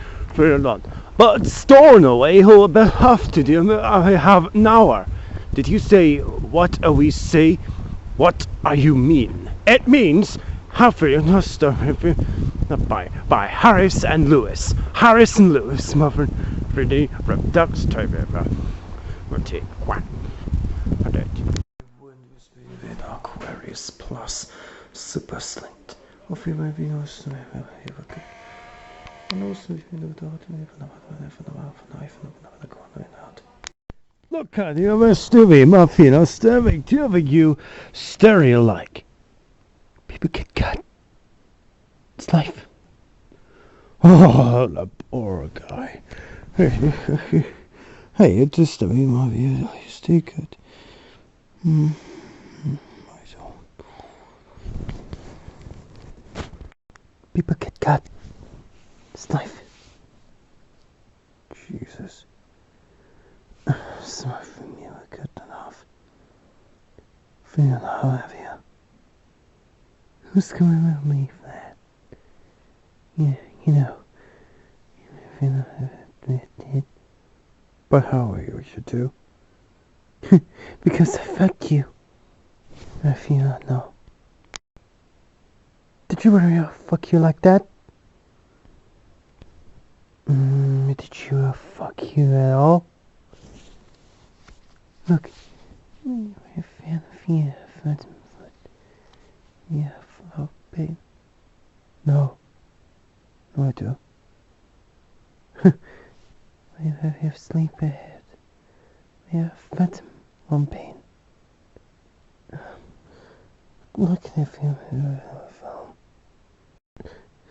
that. But Stornoway, who will have to do, I have an hour. Did you say, what are we say? What are you mean? It means, happy by Harris and Lewis. Harris and Lewis, my friend, for the Ducks type of one. Windows with Aquarius Plus Super Slint. Of you may be also look at you, Stevie Muffin, staring to you, stereo like. People get cut. It's life. Oh, the poor guy. Hey, it's just a me, my view. I stay good. People get cut. It's life. Jesus. Some of you are good enough. Feeling how have you? Who's coming with me for that? Yeah, you know. But how are you should do? Because I fucked you. If you don't know. Did you really fuck you like that? Did you fuck you at all? Look. Yeah, oh, babe. No. No, I do. I have sleep ahead. I have fat on pain. Look at if you film.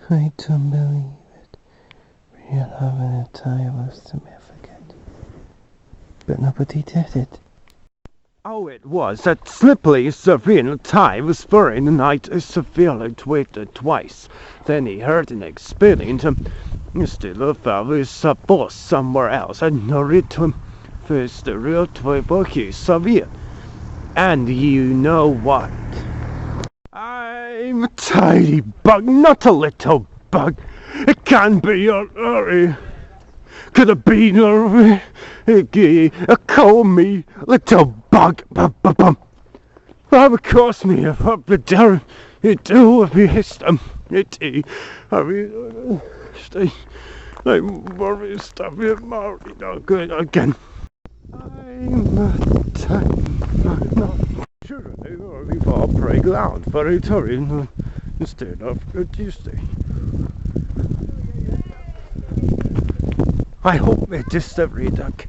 I don't believe it. We're having a time of significant. But nobody did it. Oh, it was that slippery Savine time was spurring the night severely waited twice. Then he heard an experience. Still a fellow's boss somewhere else and narrated to him first the real toy book Savine. And you know what? I'm a tiny bug, not a little bug. It can be a could have been a call me little bug. That would cost me up the down. It do if you hit it. I mean, stay. I'm worried stuff. You're married. Not good again. I'm a tiny bug. Sure, we fall playground for a turn instead of a Tuesday. I hope it just every duck.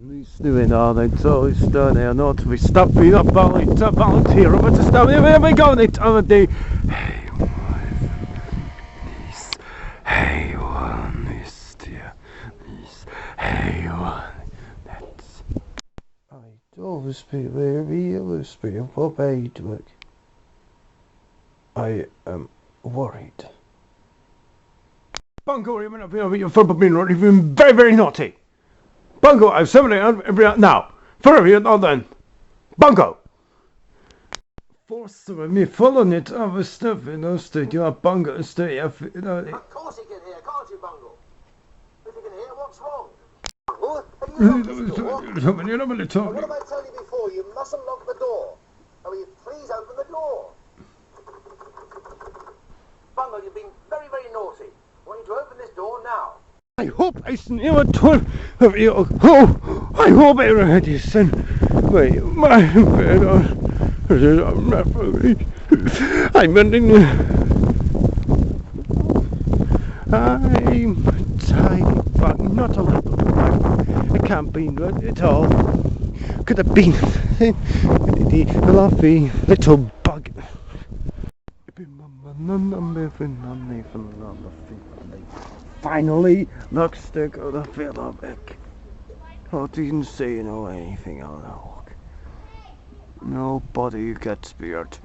Who's doing all that? So it's done there not to be stopping up volunteer, but to stop here we go the time of day. Hey one is dear. Hey one. That's I always be very always be forbade work. I am worried. Bungo, you've been very, very naughty. Bungo, I've 7 now. For you, now then. Bungo! Forced of me following it over stuff in those studio, Bungo, stay up. Of course he can hear, can't you, Bungo? If you can hear, what's wrong? Bungo, have you locked this door? What have I told you before? You mustn't lock the door. Oh, will you please open the door? Bungo, you've been very, very naughty. I want you to open this door now. I hope I never told of you. Oh, I hope I read this and my bed I'm not worried. I'm running. I'm a tiny bug, not a little bug. It can't be good at all. Could have been the fluffy little bug. Finally, looks to go to Philip. I didn't see anything on the hook. Nobody gets speared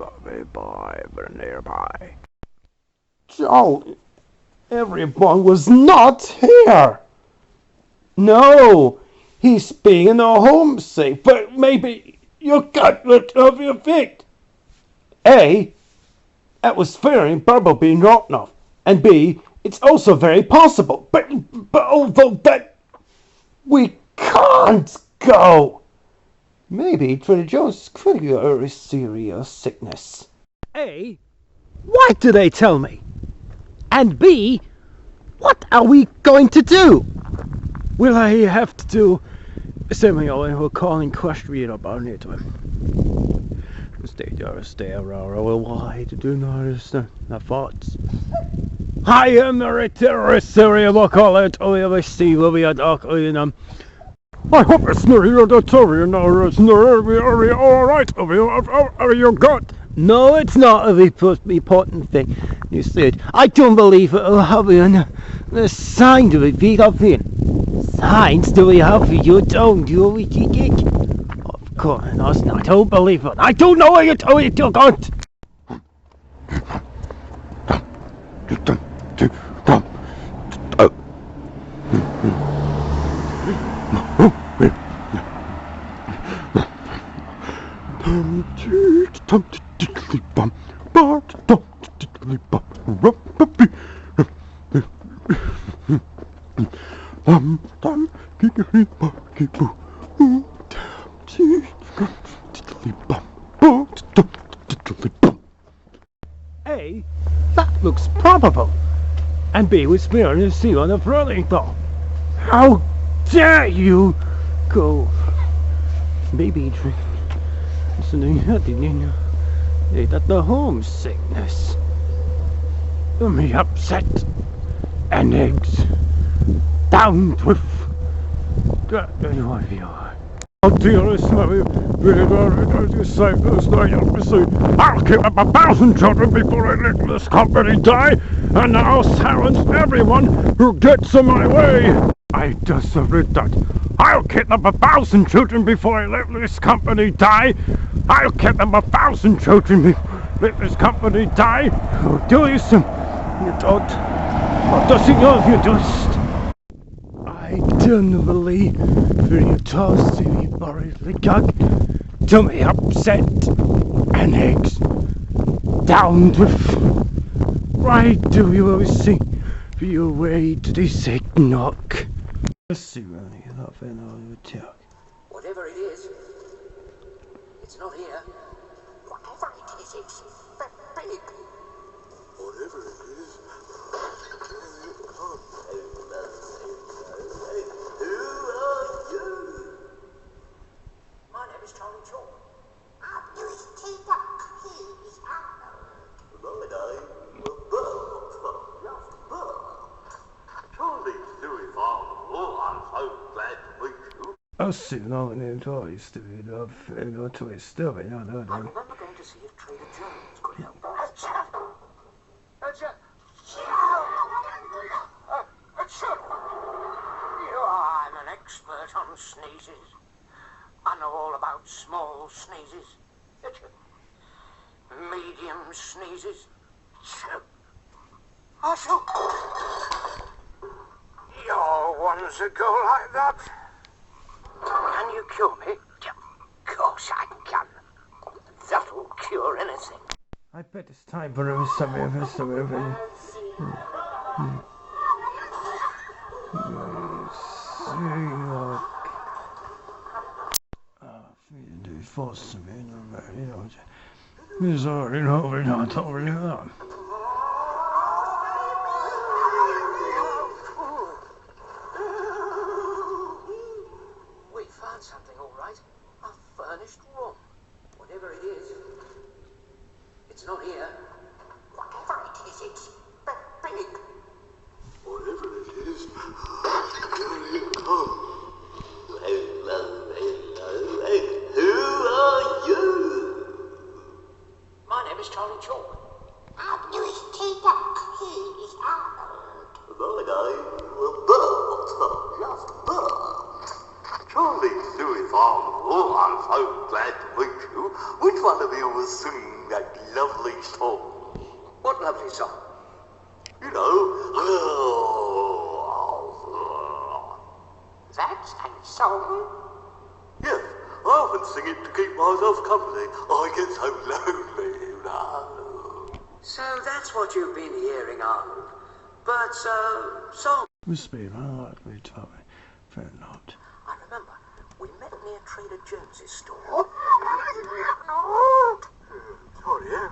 by nearby. Joe, everyone was not here. No, he's being a homesick, but maybe you got rid of your feet. A, that was very probably not enough, and B, it's also very possible, but although that we can't go. Maybe Trader Joe's could be a serious sickness. A, why do they tell me? And B, what are we going to do? Will I have to do something or calling question about it? Stay around why to do not understand the thoughts. I am the terrorist Syria will call it over see will be a dark I hope it's not the Tory now it's alright are you good? No, it's not a important thing. You said I don't believe it'll have a sign to repeat of it. Signs do we have for you don't you we kick? Of course I don't believe it. I don't know what you're talking about. A, that looks probable. And B was smearing the seal on the rolling ball. How dare you go? Maybe that the homesickness. Me upset and eggs down with oh dearest Mary, I'll keep up 1,000 children before I let this company die, and I'll silence everyone who gets in my way. I just read that. I'll kidnap 1,000 children before I let this company die. I'll kidnap 1,000 children before I let this company die. Oh, do you some? You don't. What does he know if you just? I don't believe you toss me buried the gug to me upset and eggs down with. Why do you always sing for your way to the sick knock? Whatever it is, it's not here. Whatever it is, it's big. Whatever it is. Who are you? My name is Charlie Chalk. I'm Lewis T. Duck. He's Arnold. My name is Bert. Charlie Louis Arnold. I'm so glad to meet you. I'll see no one toys to be enough and go to his story. No. I remember going to see if Trader Joe's could help us. I'm an expert on sneezes. I know all about small sneezes. Medium sneezes. Your ones that go like that. Can you cure me? Of course I can. That'll cure anything. I bet it's time for a something. We found something, all right. A furnished room. Whatever it is, it's not here. Whatever it is, it's big. Whatever it is. Who are you? My name is Charlie Chalk. I'm Lewis Miss Lewis. Oh, I'm so glad to meet you. Which one of you was singing that lovely song? What lovely song? You know, That's a song? yes, I often sing it to keep myself company. I get so lonely, you know. So that's what you've been hearing, Arnold. Bert's, song. Must be right, we told me. Fair not. I remember, we met near Trader Jones's store. Sorry, eh?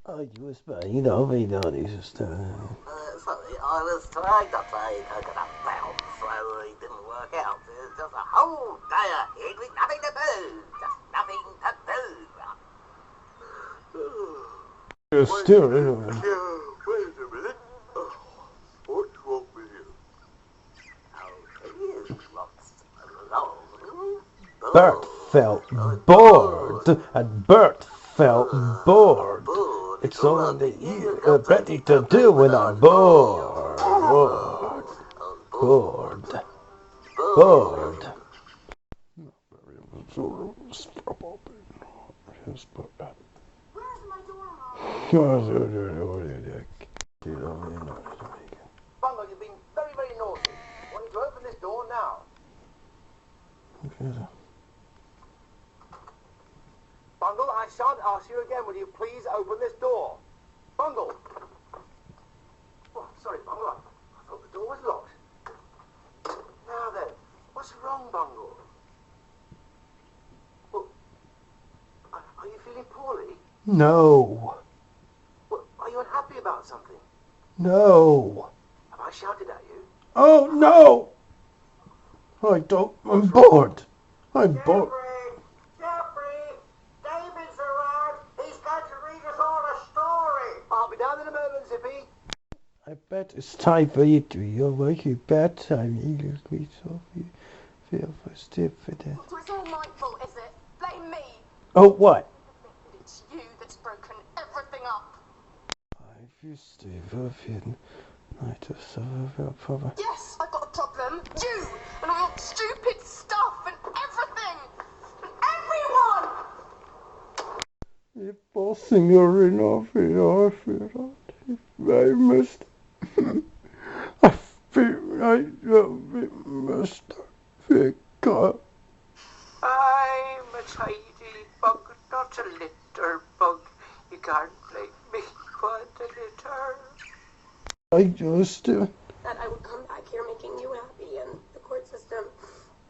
Oh, you was you know, we know these stuff. Sorry, I was trying to play coconut bounce, so it didn't work out. There's just a whole day ahead with nothing to do. Just nothing to do. You're still anyway. Wait a minute. What's wrong with you? Oh, here's what's wrong. Bert felt bored, and Bert felt bored. It's only you ready to do when I'm bored. Bored. Bored. Bungle, you've been very, very naughty. I want you to open this door now. Bungle, I shan't ask you again. Will you please open this door? Bungle! Oh, sorry, Bungle. I thought the door was locked. Now then, what's wrong, Bungle? Well, are you feeling poorly? No. Well, are you unhappy about something? No. Have I shouted at you? Oh, no. I don't. I'm bored. I'm bored. Jeffrey! David's around. He's going to read us all a story. I'll be down in a moment, Zippy. I bet it's time for you to be awake. You bet I'm eager to be so feel for stiff for that. So it's all my fault, is it? Blame me. Oh, what? It's you that's broken everything up. I used to have been night of suffer problem. Yes, I've got a problem. You and all your stupid stuff and everything. And everyone. If bossing her in off it, I feel if I must. I feel I must pick up. I'm a tidy bug, not a litter bug. You can't blame me for the litter. I just That I would come back here making you happy and the court system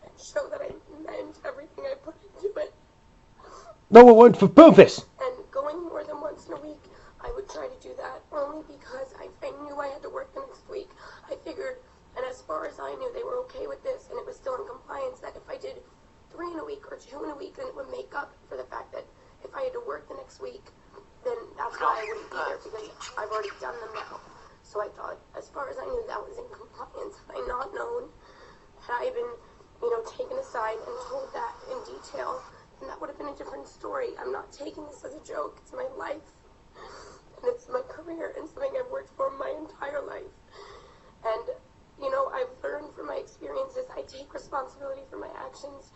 and show that I meant everything I put into it. No one wants for prove this. And going more than once in a week, I would try to do that only because I knew I had to work the next week. I figured, and as far as I knew, they were okay with this, and it was still in compliance, that if I did 3 in a week or 2 in a week, then it would make up for the fact that if I had to work the next week, then that's why I wouldn't be there, because I've already done them now. So I thought, as far as I knew, that was in compliance. Had I not known, had I been, taken aside and told that in detail, then that would have been a different story. I'm not taking this as a joke. It's my life. And it's my career and something I've worked for my entire life. And, I've learned from my experiences. I take responsibility for my actions.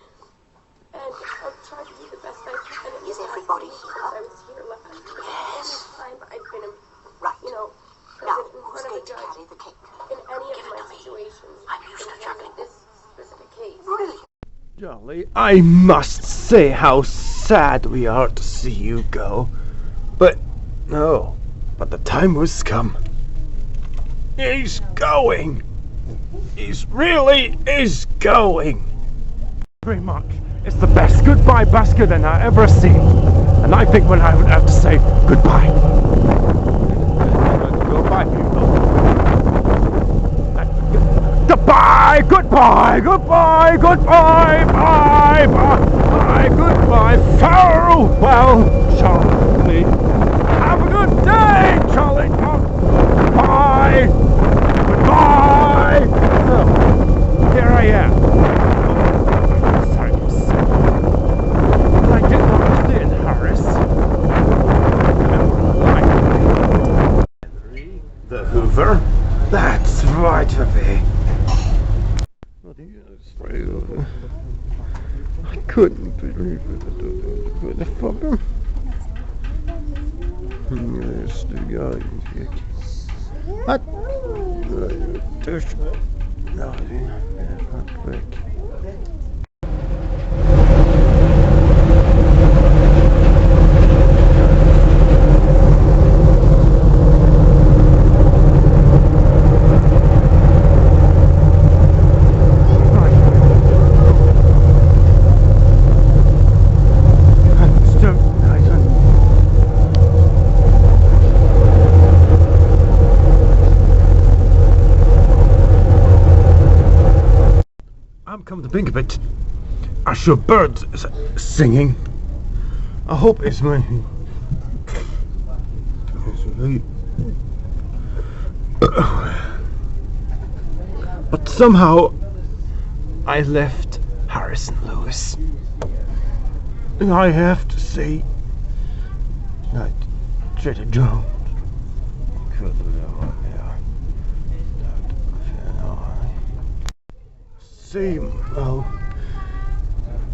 And I've tried to do the best I can. And Is everybody here? I was here last. Yes. Any time I've been, Right. Now, present in who's front of going a to judge carry the cake? in any Give of it my to me. situations. I'm used to juggling. This specific case. Brilliant. Jolly, I must say how sad we are to see you go. But the time was come. He's going. He's really is going. Very much. It's the best goodbye basket that I ever seen. And I think when I would have to say goodbye. Goodbye, people. Goodbye, goodbye, goodbye, goodbye, bye, bye, bye, goodbye, farewell, Charlie. Have a good day, Charlie. Bye, goodbye. Oh, here I am. I didn't understand, Harris. Henry the Hoover. That's right of me. couldn't believe it. What the fuck? Yes, the guy. What? No, not quick. Come to think of it, I saw birds singing. I hope it's my. But somehow I left Harris and Lewis, and I have to say that Trader Jones could see, well,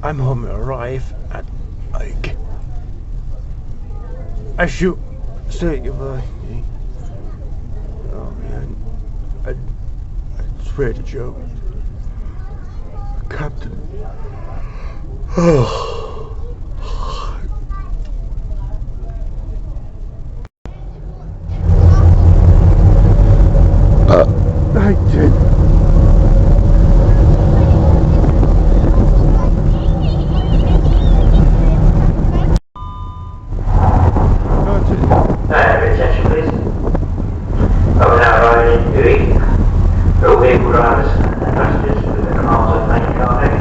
I'm home arrive at like I should say goodbye. Oh man, I Trader Jones, Captain. I did. Attention please. Over now arriving in Dewey. All vehicle drivers and passengers with their cars on the main car deck.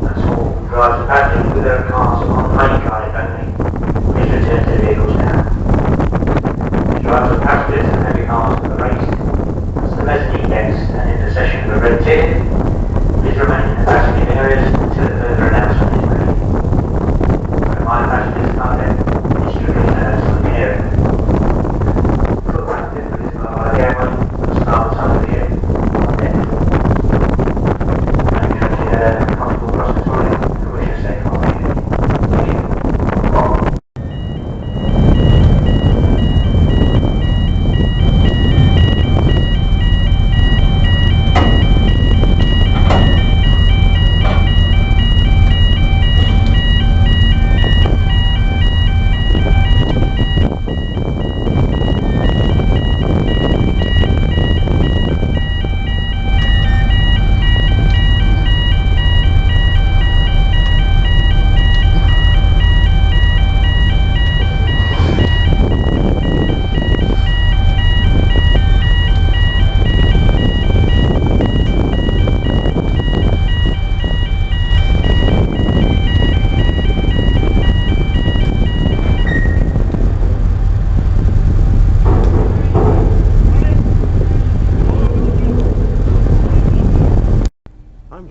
That's all drivers and passengers with their cars on the main car deck only. Please return to the vehicles now. Drivers and passengers and heavy cars are raised. That's the mezzanine decks and in the session of the red ticket. Please remain in the passenger areas until a further announcement is made. Remind passengers car deck is strictly announced on the area.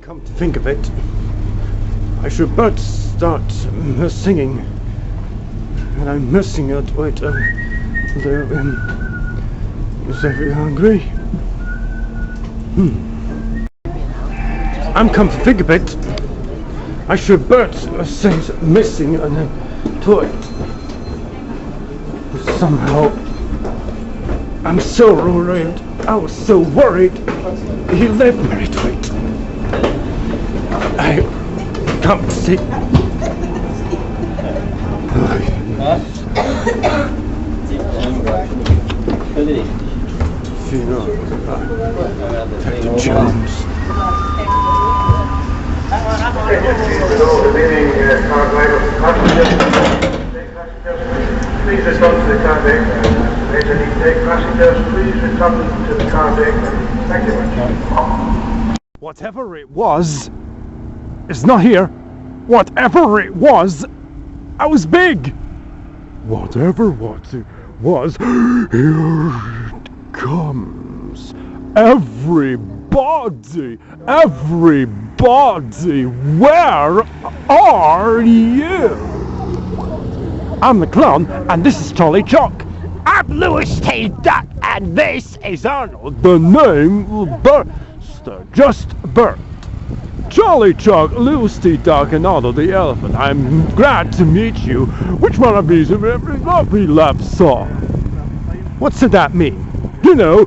Come to think of it, I should but start singing, and I'm missing it. Wait, is everyone hungry? I'm come to think of it, I should but sing missing and then to it. Somehow, I'm so worried. I was so worried. He left me to it. I can't see. Captain Jones. With all the leading car drivers and passengers, please return to the car deck. Later need to take passengers, please return to the car deck. Thank you very much. Whatever it was, it's not here. Whatever it was, I was big. Whatever what it was, here it comes. Everybody, where are you? I'm the clown, and this is Charlie Chalk. I'm Lewis T. Duck, and this is Arnold. The name Burster, just Bert. Charlie Chuck, Lucy Duck, and Otto the Elephant. I'm glad to meet you. Which one of these is what we love song? What's that mean? You know.